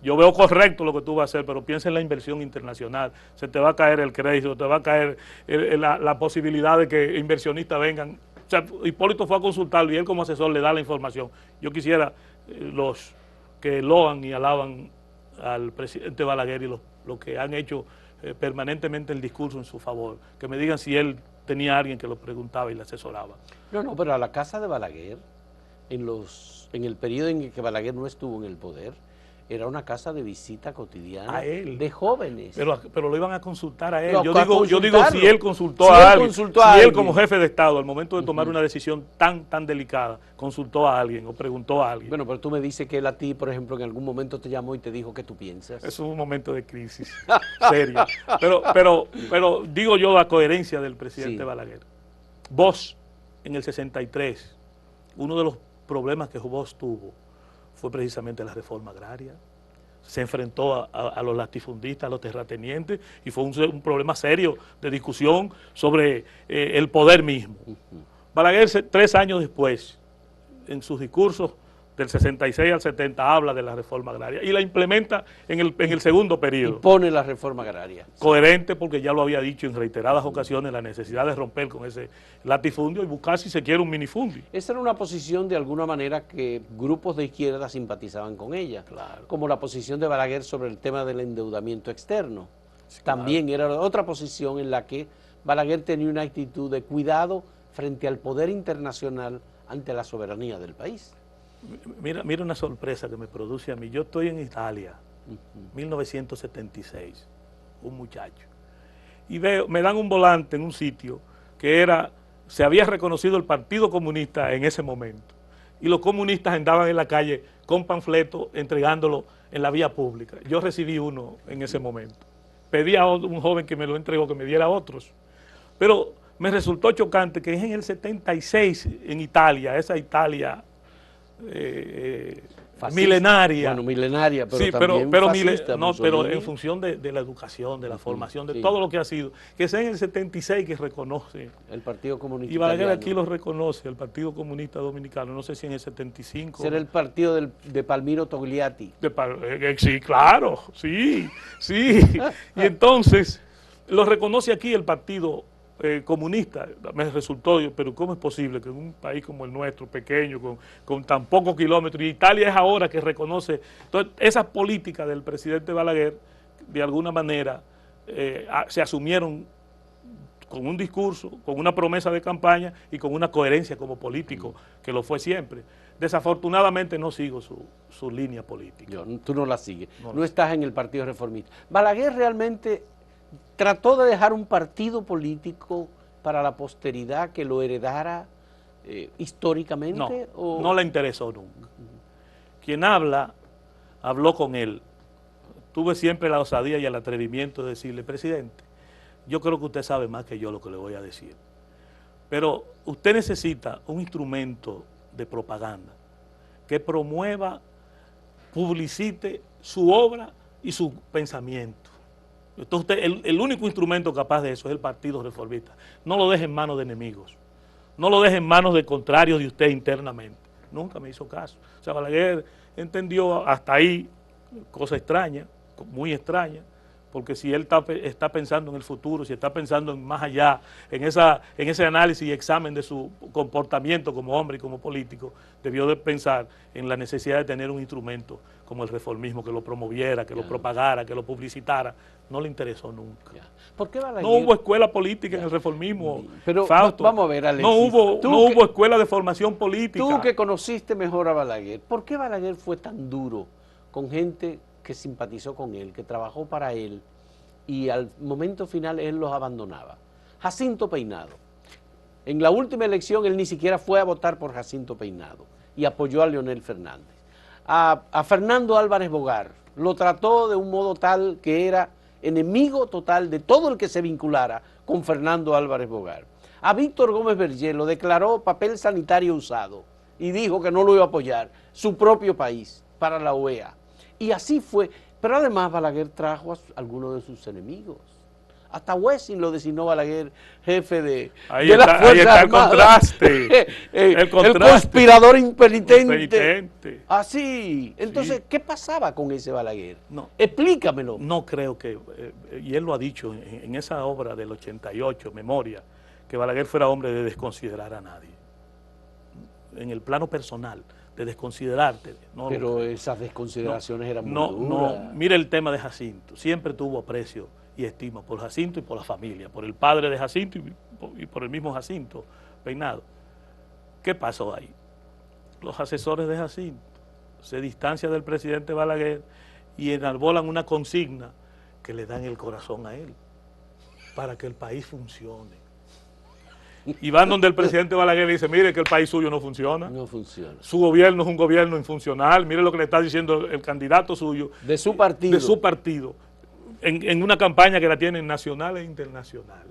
yo veo correcto lo que tú vas a hacer, pero piensa en la inversión internacional, se te va a caer el crédito, te va a caer la posibilidad de que inversionistas vengan. O sea, Hipólito fue a consultarlo y él como asesor le da la información. Yo quisiera los que loan y alaban al presidente Balaguer y los que han hecho permanentemente el discurso en su favor, que me digan si él tenía a alguien que lo preguntaba y le asesoraba. No, pero a la casa de Balaguer, en el periodo en que Balaguer no estuvo en el poder, era una casa de visita cotidiana a él, de jóvenes. Pero lo iban a consultar a él. Yo digo si él consultó a alguien, si él como jefe de Estado, al momento de tomar una decisión tan delicada, consultó a alguien o preguntó a alguien. Bueno, pero tú me dices que él a ti, por ejemplo, en algún momento te llamó y te dijo qué tú piensas. Es un momento de crisis seria. Pero digo yo la coherencia del presidente Balaguer. Bosch, en el 63, uno de los problemas que Bosch tuvo fue precisamente la reforma agraria. O se enfrentó a los latifundistas, a los terratenientes, y fue un problema serio de discusión sobre el poder mismo. Balaguer, 3 años después, en sus discursos del 66 al 70, habla de la reforma agraria y la implementa en el segundo periodo. Y pone la reforma agraria. Coherente, porque ya lo había dicho en reiteradas ocasiones, la necesidad de romper con ese latifundio y buscar, si se quiere, un minifundio. Esa era una posición de alguna manera que grupos de izquierda simpatizaban con ella, Claro. como la posición de Balaguer sobre el tema del endeudamiento externo. Sí, También claro. era otra posición en la que Balaguer tenía una actitud de cuidado frente al poder internacional ante la soberanía del país. Mira una sorpresa que me produce a mí. Yo estoy en Italia, 1976, un muchacho, y me dan un volante en un sitio que se había reconocido el Partido Comunista en ese momento, y los comunistas andaban en la calle con panfletos entregándolo en la vía pública. Yo recibí uno en ese momento. Pedí a un joven que me lo entregó, que me diera otros. Pero me resultó chocante que es en el 76 en Italia, esa Italia milenaria. Bueno, milenaria, pero sí, también fascista, pero en función de la educación, de la formación, de todo lo que ha sido, que sea en el 76 que reconoce. El Partido Comunista Y Balaguer Italiano. aquí lo reconoce, el Partido Comunista Dominicano, no sé si en el 75. Será el partido de Palmiro Togliatti. Sí, claro, sí. Y entonces lo reconoce aquí el Partido Comunista. Me resultó, pero ¿cómo es posible que en un país como el nuestro, pequeño, con tan pocos kilómetros, y Italia es ahora que reconoce? Entonces, esas políticas del presidente Balaguer, de alguna manera, se asumieron con un discurso, con una promesa de campaña y con una coherencia como político, que lo fue siempre. Desafortunadamente no sigo su línea política. Tú no la sigues, No no estás en el Partido Reformista. Balaguer realmente trató de dejar un partido político para la posteridad que lo heredara históricamente. No le interesó nunca. Quien habló con él. Tuve siempre la osadía y el atrevimiento de decirle: presidente, yo creo que usted sabe más que yo lo que le voy a decir, pero usted necesita un instrumento de propaganda que promueva, publicite su obra y su pensamiento. Entonces el único instrumento capaz de eso es el Partido Reformista. No lo deje en manos de enemigos, no lo deje en manos de contrarios de usted internamente. Nunca me hizo caso. O sea, Balaguer entendió hasta ahí, cosa extraña, muy extraña, porque si él está pensando en el futuro, si está pensando en más allá, en ese análisis y examen de su comportamiento como hombre y como político, debió de pensar en la necesidad de tener un instrumento como el reformismo, que lo promoviera, que lo propagara, que lo publicitara. No le interesó nunca. ¿Por qué Balaguer? No hubo escuela política en el reformismo, pero Fausto. Vamos a ver, Alexis. No hubo escuela de formación política. Tú que conociste mejor a Balaguer, ¿por qué Balaguer fue tan duro con gente que simpatizó con él, que trabajó para él, y al momento final él los abandonaba? Jacinto Peinado. En la última elección él ni siquiera fue a votar por Jacinto Peinado y apoyó a Leonel Fernández. A Fernando Álvarez Bogar lo trató de un modo tal que era enemigo total de todo el que se vinculara con Fernando Álvarez Bogar. A Víctor Gómez Vergés lo declaró papel sanitario usado y dijo que no lo iba a apoyar, su propio país, para la OEA. Y así fue. Pero además Balaguer trajo a algunos de sus enemigos. Hasta Wessing lo designó Balaguer jefe de la Fuerza Armada. El contraste. El conspirador impenitente. Impenitente. Así. Entonces, sí. ¿Qué pasaba con ese Balaguer? No, explícamelo. No creo que, y él lo ha dicho en esa obra del 88, Memoria, que Balaguer fuera hombre de desconsiderar a nadie. En el plano personal, de desconsiderarte. No. Pero esas desconsideraciones eran muy duras. No, mire el tema de Jacinto. Siempre tuvo aprecio y estima por Jacinto y por la familia, por el padre de Jacinto y por el mismo Jacinto Peinado. ¿Qué pasó ahí? Los asesores de Jacinto se distancian del presidente Balaguer y enarbolan una consigna que le dan el corazón a él para que el país funcione. Y van donde el presidente Balaguer y dice: mire que el país suyo no funciona. No funciona. Su gobierno es un gobierno infuncional. Mire lo que le está diciendo el candidato suyo. De su partido. De su partido. En una campaña que la tienen nacional e internacional.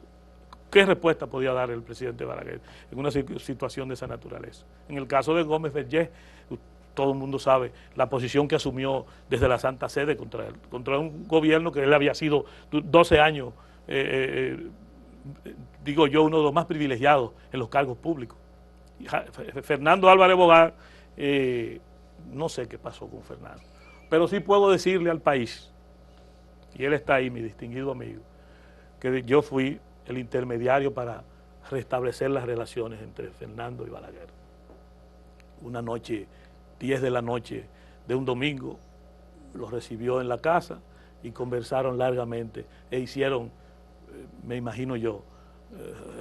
¿Qué respuesta podía dar el presidente Balaguer en una situación de esa naturaleza? En el caso de Gómez Vergés, todo el mundo sabe la posición que asumió desde la Santa Sede contra un gobierno que él había sido 12 años, digo yo, uno de los más privilegiados en los cargos públicos. Fernando Álvarez Bogar, no sé qué pasó con Fernando, pero sí puedo decirle al país, y él está ahí, mi distinguido amigo, que yo fui el intermediario para restablecer las relaciones entre Fernando y Balaguer. Una noche, 10 de la noche de un domingo, los recibió en la casa y conversaron largamente e hicieron, me imagino yo,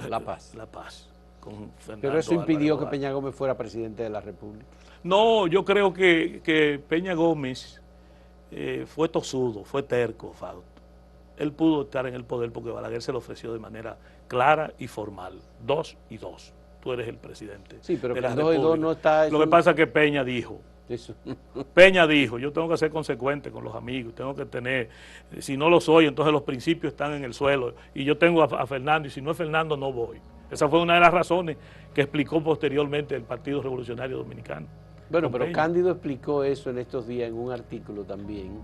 la paz. La paz con Fernando. Pero eso impidió Álvarez que Peña Gómez fuera presidente de la República. No, yo creo que Peña Gómez fue tosudo, fue terco, Fausto. Él pudo estar en el poder porque Balaguer se lo ofreció de manera clara y formal. 2 y 2. Tú eres el presidente. Sí, pero de que la 2 y 2 no está... Lo que pasa es que Peña dijo. Eso. Peña dijo, yo tengo que ser consecuente con los amigos, tengo que tener, si no lo soy, entonces los principios están en el suelo, y yo tengo a Fernando, y si no es Fernando, no voy. Esa fue una de las razones que explicó posteriormente el Partido Revolucionario Dominicano. Bueno, pero Cándido explicó eso en estos días en un artículo también,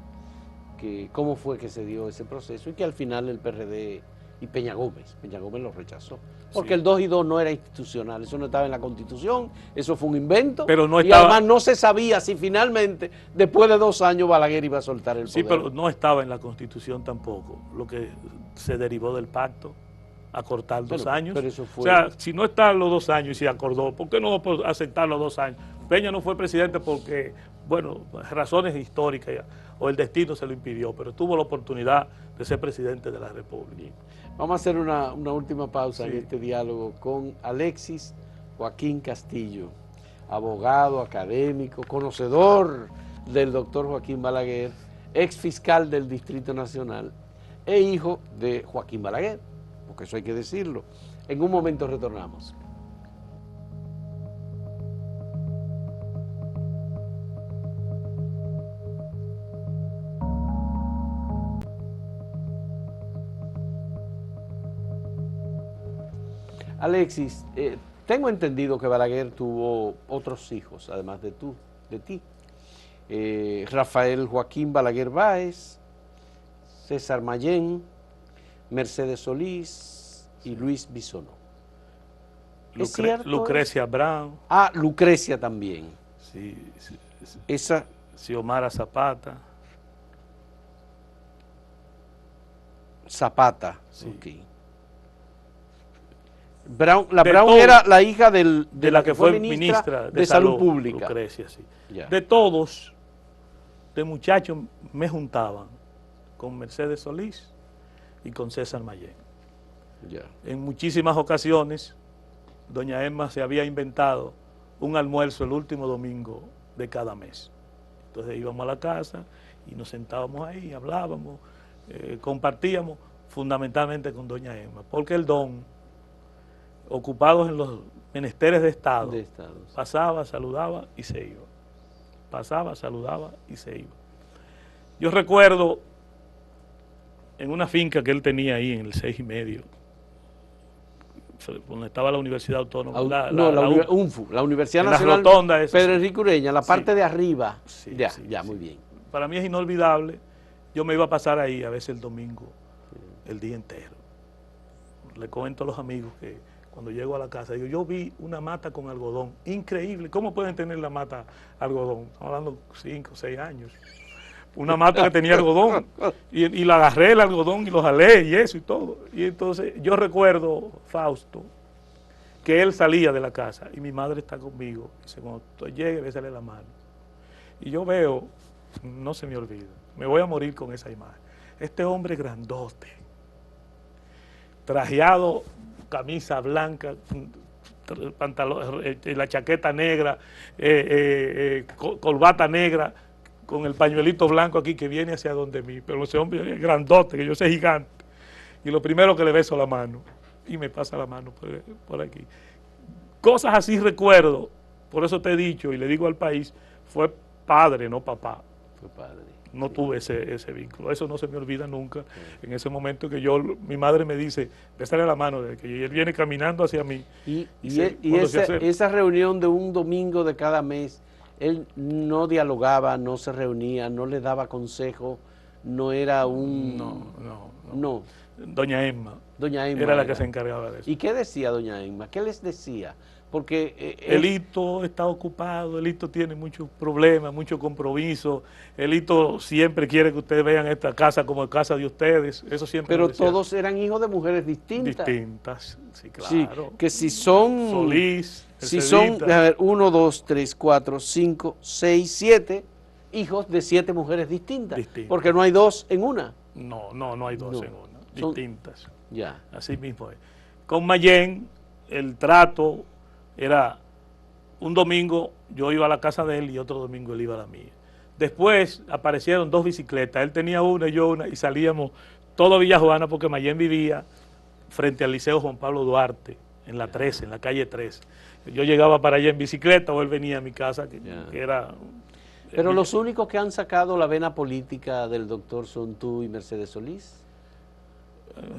que cómo fue que se dio ese proceso, y que al final el PRD y Peña Gómez lo rechazó. Porque sí, el 2 y 2 no era institucional, eso no estaba en la Constitución, eso fue un invento, pero no y estaba, además no se sabía si finalmente, después de 2 años, Balaguer iba a soltar el poder. Sí, pero no estaba en la Constitución tampoco, lo que se derivó del pacto, acortar 2 años. Pero eso fue... O sea, si no están los 2 años y se acordó, ¿por qué no aceptar los 2 años? Peña no fue presidente porque, bueno, razones históricas o el destino se lo impidió, pero tuvo la oportunidad de ser presidente de la República. Vamos a hacer una última pausa, sí, en este diálogo con Alexis Joaquín Castillo, abogado, académico, conocedor del doctor Joaquín Balaguer, ex fiscal del Distrito Nacional e hijo de Joaquín Balaguer, porque eso hay que decirlo. En un momento retornamos. Alexis, tengo entendido que Balaguer tuvo otros hijos, además de ti. Rafael Joaquín Balaguer Báez, César Mayén, Mercedes Solís y Luis Bisonó. Lucrecia Brown. Ah, Lucrecia también. Sí. Esa... Xiomara Zapata. Zapata, sí. Okay. Brown era la hija de la que fue ministra de Salud Pública. Lucrecia, sí. Yeah. De todos, de muchachos, me juntaban con Mercedes Solís y con César Mayén. Yeah. En muchísimas ocasiones, doña Emma se había inventado un almuerzo el último domingo de cada mes. Entonces íbamos a la casa y nos sentábamos ahí, hablábamos, compartíamos fundamentalmente con doña Emma, porque el don, ocupados en los menesteres de Estado, pasaba, saludaba y se iba. Pasaba, saludaba y se iba. Yo recuerdo en una finca que él tenía ahí en el 6 y medio, donde estaba la Universidad Autónoma. La UNFU, la Universidad Nacional Pedro Enrique Ureña, la parte de arriba. Sí, muy bien. Para mí es inolvidable. Yo me iba a pasar ahí a veces el domingo, el día entero. Le comento a los amigos que cuando llego a la casa, digo, yo vi una mata con algodón, increíble. ¿Cómo pueden tener la mata algodón? Estamos hablando de 5 o 6 años. Una mata que tenía algodón, y la agarré el algodón y lo jalé y eso y todo. Y entonces yo recuerdo, Fausto, que él salía de la casa y mi madre está conmigo. Dice, cuando llegue, bésale la mano. Y yo veo, no se me olvida, me voy a morir con esa imagen. Este hombre grandote, trajeado, camisa blanca, pantalón, la chaqueta negra, corbata negra, con el pañuelito blanco aquí que viene hacia donde mí, pero ese hombre es grandote, que yo soy gigante, y lo primero que le beso la mano, y me pasa la mano por aquí. Cosas así recuerdo, por eso te he dicho, y le digo al país, fue padre, no papá. Fue padre. No tuve ese vínculo, eso no se me olvida nunca. Sí. En ese momento que mi madre me dice, bésale la mano, de que él viene caminando hacia mí. Y esa reunión de un domingo de cada mes, Él no dialogaba, no se reunía, no le daba consejo, no era un... No. Doña Emma. Doña Emma era la que se encargaba de eso. ¿Y qué decía doña Emma? ¿Qué les decía? Porque Elito está ocupado, Elito tiene muchos problemas, muchos compromisos, Elito siempre quiere que ustedes vean esta casa como casa de ustedes, eso siempre. Pero todos eran hijos de mujeres distintas. Distintas, sí, claro. Sí, que si son... Solís, si son, a ver, 1, 2, 3, 4, 5, 6, 7 hijos de 7 mujeres distintas. Porque no hay 2 en una. No hay 2 en una, distintas. Ya. Así mismo es. Con Mayén, el trato era un domingo yo iba a la casa de él y otro domingo él iba a la mía. Después aparecieron 2 bicicletas, él tenía una y yo una, y salíamos todo a Villa Juana porque Mayén vivía frente al Liceo Juan Pablo Duarte, en la 13, en la calle 13. Yo llegaba para allá en bicicleta o él venía a mi casa, que era... Pero los únicos que han sacado la vena política del doctor son tú y Mercedes Solís.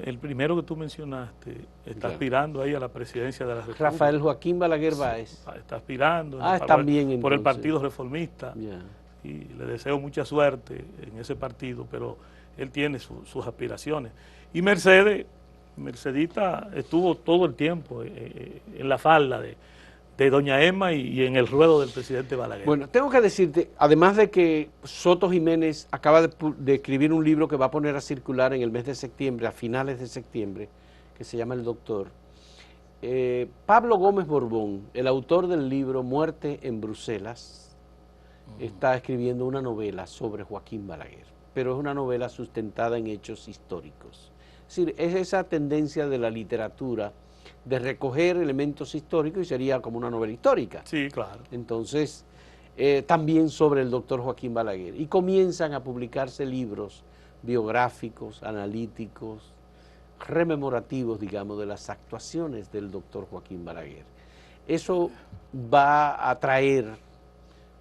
El primero que tú mencionaste está aspirando ahí a la presidencia de la República. Rafael Joaquín Balaguer Báez. Está aspirando también, por el Partido Reformista. Ya. Y le deseo mucha suerte en ese partido, pero él tiene sus aspiraciones. Y Mercedita estuvo todo el tiempo en la falda de doña Emma y en el ruedo del presidente Balaguer. Bueno, tengo que decirte, además de que Soto Jiménez acaba de escribir un libro que va a poner a circular en el mes de septiembre, a finales de septiembre, que se llama El Doctor, Pablo Gómez Borbón, el autor del libro Muerte en Bruselas, está escribiendo una novela sobre Joaquín Balaguer, pero es una novela sustentada en hechos históricos. Es decir, es esa tendencia de la literatura de recoger elementos históricos y sería como una novela histórica. Sí, claro. Entonces, también sobre el doctor Joaquín Balaguer. Y comienzan a publicarse libros biográficos, analíticos, rememorativos, digamos, de las actuaciones del doctor Joaquín Balaguer. Eso va a traer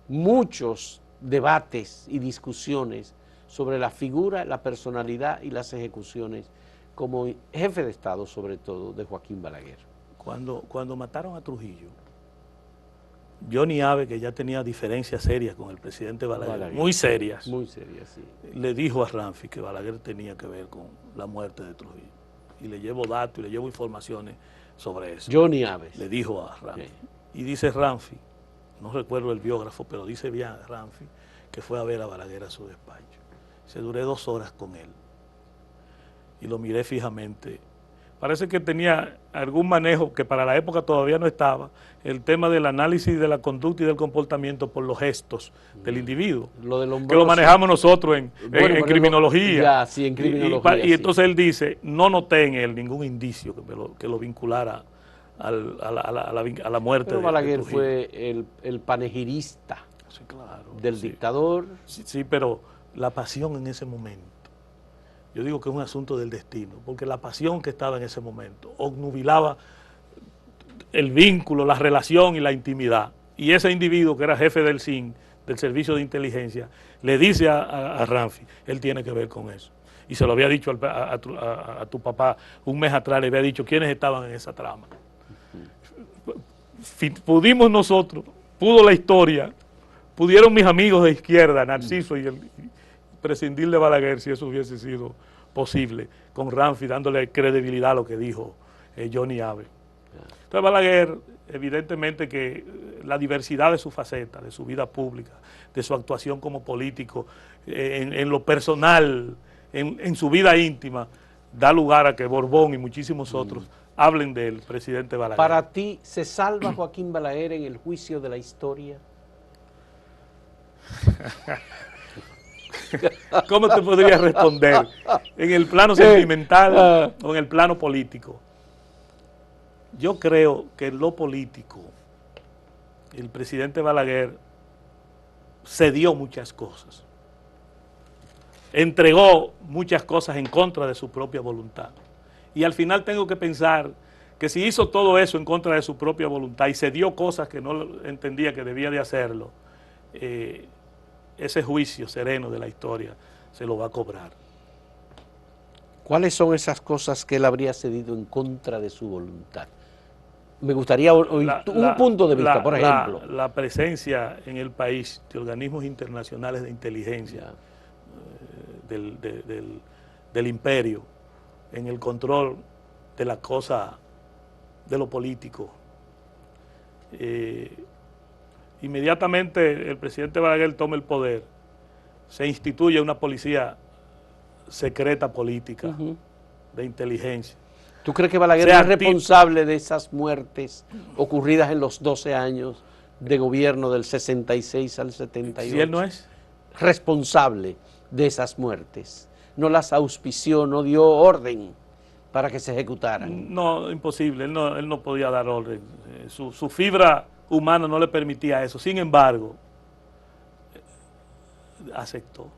muchos debates y discusiones sobre la figura, la personalidad y las ejecuciones como jefe de Estado, sobre todo, de Joaquín Balaguer. Cuando mataron a Trujillo, Johnny Abe, que ya tenía diferencias serias con el presidente Balaguer, muy serias, sí. Le dijo a Ramfi que Balaguer tenía que ver con la muerte de Trujillo. Y le llevo datos y le llevo informaciones sobre eso. Johnny Abe. Le dijo a Ramfi. Y dice Ramfi, no recuerdo el biógrafo, pero dice bien Ramfi, que fue a ver a Balaguer a su despacho. Se duré 2 horas con él. Y lo miré fijamente. Parece que tenía algún manejo que para la época todavía no estaba, el tema del análisis de la conducta y del comportamiento por los gestos del individuo, que lo manejamos nosotros en criminología. Sí, en criminología. Y entonces él dice, no noté en él ningún indicio que lo vinculara a la muerte. Pero Balaguer fue el panegirista del dictador. Sí, pero la pasión en ese momento, yo digo que es un asunto del destino, porque la pasión que estaba en ese momento obnubilaba el vínculo, la relación y la intimidad. Y ese individuo que era jefe del SIN, del Servicio de Inteligencia, le dice a Ramfi, él tiene que ver con eso. Y se lo había dicho a tu papá un mes atrás, le había dicho quiénes estaban en esa trama. Pudimos nosotros, pudo la historia, pudieron mis amigos de izquierda, Narciso y prescindir de Balaguer si eso hubiese sido posible, con Ramfi dándole credibilidad a lo que dijo Johnny Abe. Entonces Balaguer, evidentemente que la diversidad de su faceta, de su vida pública, de su actuación como político, en lo personal, en su vida íntima, da lugar a que Borbón y muchísimos otros hablen del presidente Balaguer. Para ti, ¿se salva Joaquín Balaguer en el juicio de la historia? ¿Cómo te podría responder? ¿En el plano sentimental o en el plano político? Yo creo que en lo político, el presidente Balaguer cedió muchas cosas. Entregó muchas cosas en contra de su propia voluntad. Y al final tengo que pensar que si hizo todo eso en contra de su propia voluntad y cedió cosas que no entendía que debía de hacerlo, ese juicio sereno de la historia se lo va a cobrar. ¿Cuáles son esas cosas que él habría cedido en contra de su voluntad? Me gustaría oír un punto de vista, por ejemplo. La presencia en el país de organismos internacionales de inteligencia del imperio en el control de la cosa de lo político. Inmediatamente el presidente Balaguer toma el poder, se instituye una policía secreta política de inteligencia. ¿Tú crees que Balaguer es responsable de esas muertes ocurridas en los 12 años de gobierno del 66 al 78? Si él no es responsable de esas muertes, no las auspició, no dio orden para que se ejecutaran. No, imposible, él no podía dar orden. Su fibra humana no le permitía eso. Sin embargo, aceptó.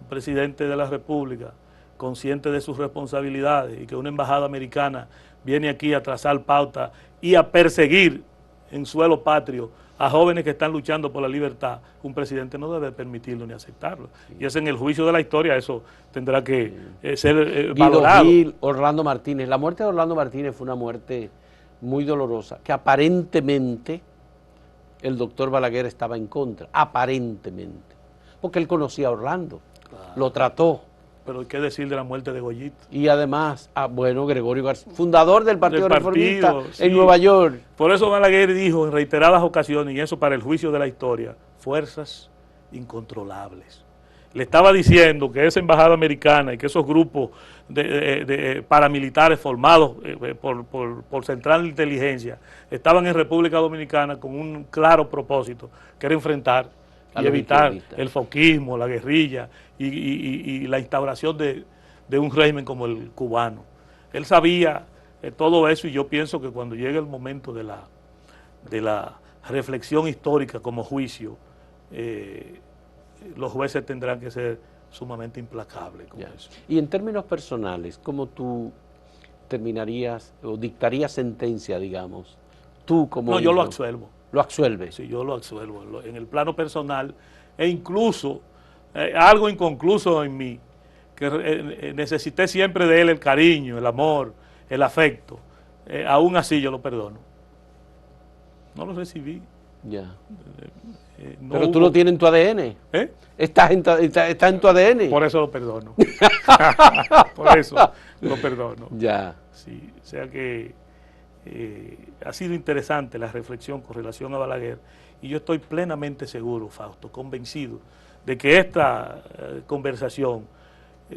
Un presidente de la República, consciente de sus responsabilidades y que una embajada americana viene aquí a trazar pauta y a perseguir en suelo patrio a jóvenes que están luchando por la libertad, un presidente no debe permitirlo ni aceptarlo. Sí. Y es en el juicio de la historia, eso tendrá que ser valorado. Gil, Orlando Martínez. La muerte de Orlando Martínez fue una muerte muy dolorosa, que aparentemente el doctor Balaguer estaba en contra, aparentemente, porque él conocía a Orlando, claro, lo trató. Pero qué decir de la muerte de Goyito. Y además, bueno, Gregorio García, fundador del Partido Reformista en Nueva York. Por eso Balaguer dijo en reiteradas ocasiones, y eso para el juicio de la historia, fuerzas incontrolables. Le estaba diciendo que esa embajada americana y que esos grupos de paramilitares formados por Central de Inteligencia estaban en República Dominicana con un claro propósito, que era enfrentar y evitar el foquismo, la guerrilla y la instauración de un régimen como el cubano. Él sabía todo eso, y yo pienso que cuando llegue el momento de la reflexión histórica como juicio, los jueces tendrán que ser sumamente implacables con eso. Y en términos personales, ¿cómo tú terminarías o dictarías sentencia, digamos? Tú como No, yo lo absuelvo. ¿Lo absuelve? Sí, yo lo absuelvo. En el plano personal, e incluso algo inconcluso en mí, que necesité siempre de él el cariño, el amor, el afecto. Aún así yo lo perdono. No lo recibí. Ya. No pero tú lo tienes en tu ADN. ¿Eh? Está en tu ADN. Por eso lo perdono. Por eso lo perdono. Ya. Sí, o sea que ha sido interesante la reflexión con relación a Balaguer, y yo estoy plenamente seguro, Fausto, convencido de que esta conversación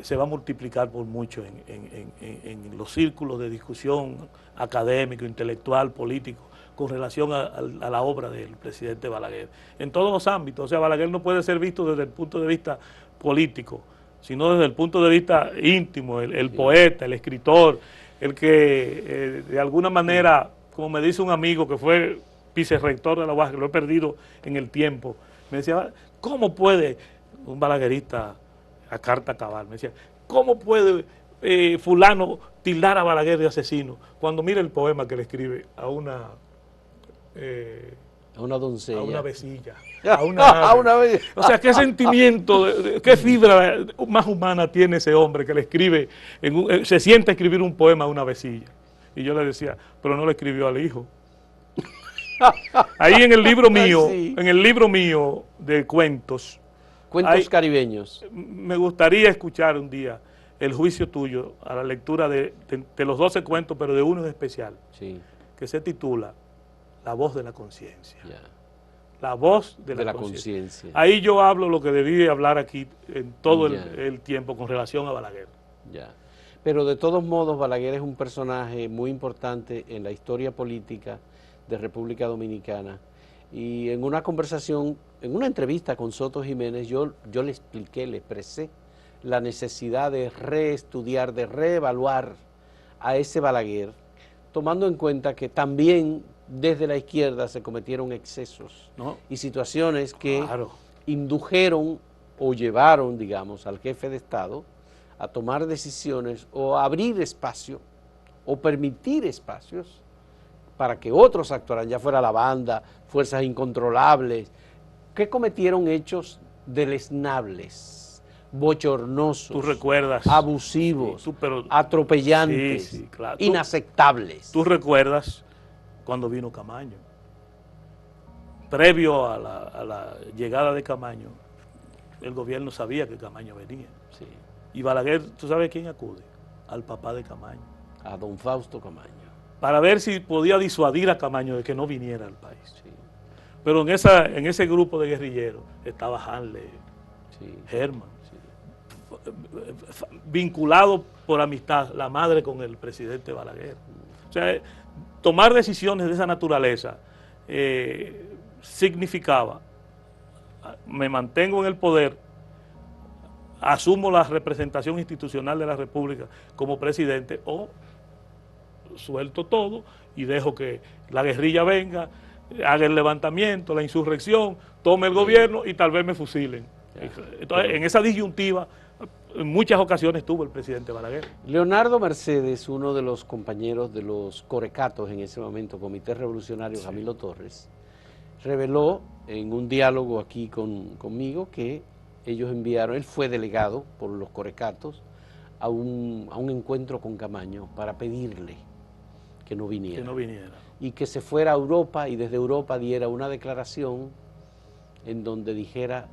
se va a multiplicar por mucho en los círculos de discusión académico, intelectual, político, con relación a la obra del presidente Balaguer, en todos los ámbitos. O sea, Balaguer no puede ser visto desde el punto de vista político, sino desde el punto de vista íntimo, el poeta, el escritor, el que de alguna manera, como me dice un amigo que fue vicerrector de la UAS, que lo he perdido en el tiempo, me decía, ¿cómo puede un balaguerista a carta cabal? Me decía, ¿cómo puede fulano tildar a Balaguer de asesino cuando mira el poema que le escribe a una doncella, a una vecilla, a una ave? O sea, ¿qué sentimiento, qué fibra más humana tiene ese hombre que le escribe, se siente a escribir un poema a una vecilla? Y yo le decía, pero no le escribió al hijo. Ahí en el libro mío, sí, en el libro mío de cuentos caribeños, me gustaría escuchar un día el juicio tuyo a la lectura de los 12 cuentos, pero de uno en especial, sí, que se titula La voz de la conciencia. La voz de la conciencia. Ahí yo hablo lo que debí hablar aquí en todo el tiempo con relación a Balaguer. Pero de todos modos, Balaguer es un personaje muy importante en la historia política de República Dominicana, y en una conversación, en una entrevista con Soto Jiménez, yo le expliqué, le expresé la necesidad de reestudiar, de reevaluar a ese Balaguer, tomando en cuenta que también desde la izquierda se cometieron excesos y situaciones que indujeron o llevaron, digamos, al jefe de Estado a tomar decisiones o a abrir espacio o permitir espacios para que otros actuaran, ya fuera la banda, fuerzas incontrolables, que cometieron hechos deleznables, bochornosos, ¿tú recuerdas? Abusivos, sí, atropellantes, sí, claro, inaceptables. ¿Tú recuerdas cuando vino Camaño. Previo a la llegada de Camaño, el gobierno sabía que Camaño venía. Sí. Y Balaguer, ¿tú sabes quién acude? Al papá de Camaño. A don Fausto Camaño. Para ver si podía disuadir a Camaño de que no viniera al país. Sí. Pero en ese grupo de guerrilleros estaba Hanley, Sí. Herman, vinculado por amistad la madre con el presidente Balaguer. O sea, tomar decisiones de esa naturaleza significaba, me mantengo en el poder, asumo la representación institucional de la República como presidente, o suelto todo y dejo que la guerrilla venga, haga el levantamiento, la insurrección, tome el gobierno y tal vez me fusilen. Entonces, en esa disyuntiva, en muchas ocasiones tuvo el presidente Balaguer. Leonardo Mercedes, uno de los compañeros de los corecatos en ese momento, Comité Revolucionario Camilo Torres, reveló en un diálogo aquí conmigo que ellos enviaron, él fue delegado por los corecatos a un encuentro con Camaño para pedirle que no viniera. Que no viniera. Y que se fuera a Europa y desde Europa diera una declaración en donde dijera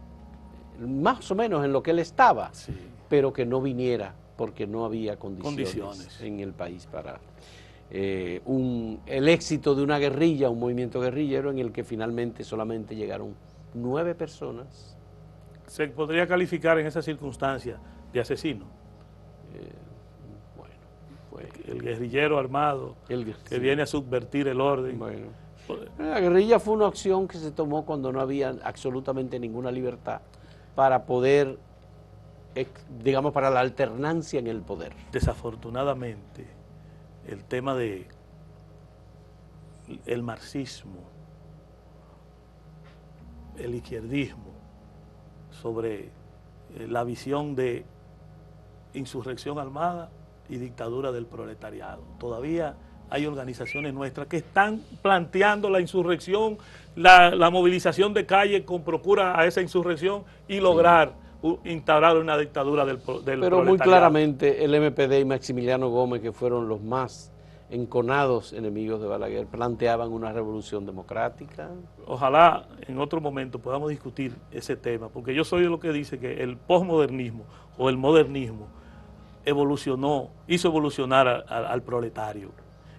más o menos en lo que él estaba, Sí. pero que no viniera porque no había condiciones en el país para el éxito de una guerrilla, un movimiento guerrillero en el que finalmente solamente llegaron 9 personas. ¿Se podría calificar en esa circunstancia de asesino? Bueno, fue El guerrillero armado que viene a subvertir el orden. Bueno, la guerrilla fue una acción que se tomó cuando no había absolutamente ninguna libertad para poder, digamos, para la alternancia en el poder. Desafortunadamente, el tema de el marxismo, el izquierdismo, sobre la visión de insurrección armada y dictadura del proletariado. Todavía hay organizaciones nuestras que están planteando la insurrección, la movilización de calle con procura a esa insurrección y lograr instaurar una dictadura del proletariado. Pero muy claramente el MPD y Maximiliano Gómez, que fueron los más enconados enemigos de Balaguer, planteaban una revolución democrática. Ojalá en otro momento podamos discutir ese tema, porque yo soy de lo que dice que el posmodernismo o el modernismo hizo evolucionar al proletario.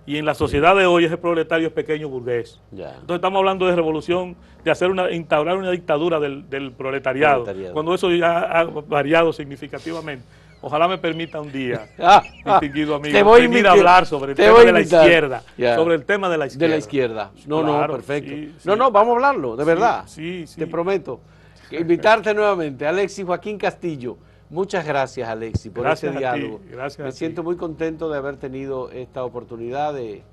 Y en la sociedad de hoy ese proletario es pequeño burgués. Ya. Entonces estamos hablando de revolución, de instaurar una dictadura del proletariado, cuando eso ya ha variado significativamente. Ojalá me permita un día, distinguido amigo, venir a hablar sobre el tema de la izquierda, sobre el tema de la izquierda. De la izquierda. No, claro, no, perfecto. Sí, sí. No, vamos a hablarlo, de verdad. Sí, sí. Te prometo. Invitarte nuevamente. Alexis Joaquín Castillo. Muchas gracias, Alexis, por este diálogo. Me siento muy contento de haber tenido esta oportunidad de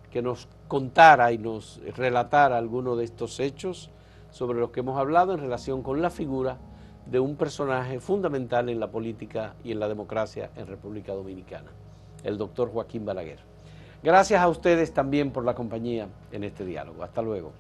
que nos contara y nos relatara algunos de estos hechos sobre los que hemos hablado en relación con la figura de un personaje fundamental en la política y en la democracia en República Dominicana, el doctor Joaquín Balaguer. Gracias a ustedes también por la compañía en este diálogo. Hasta luego.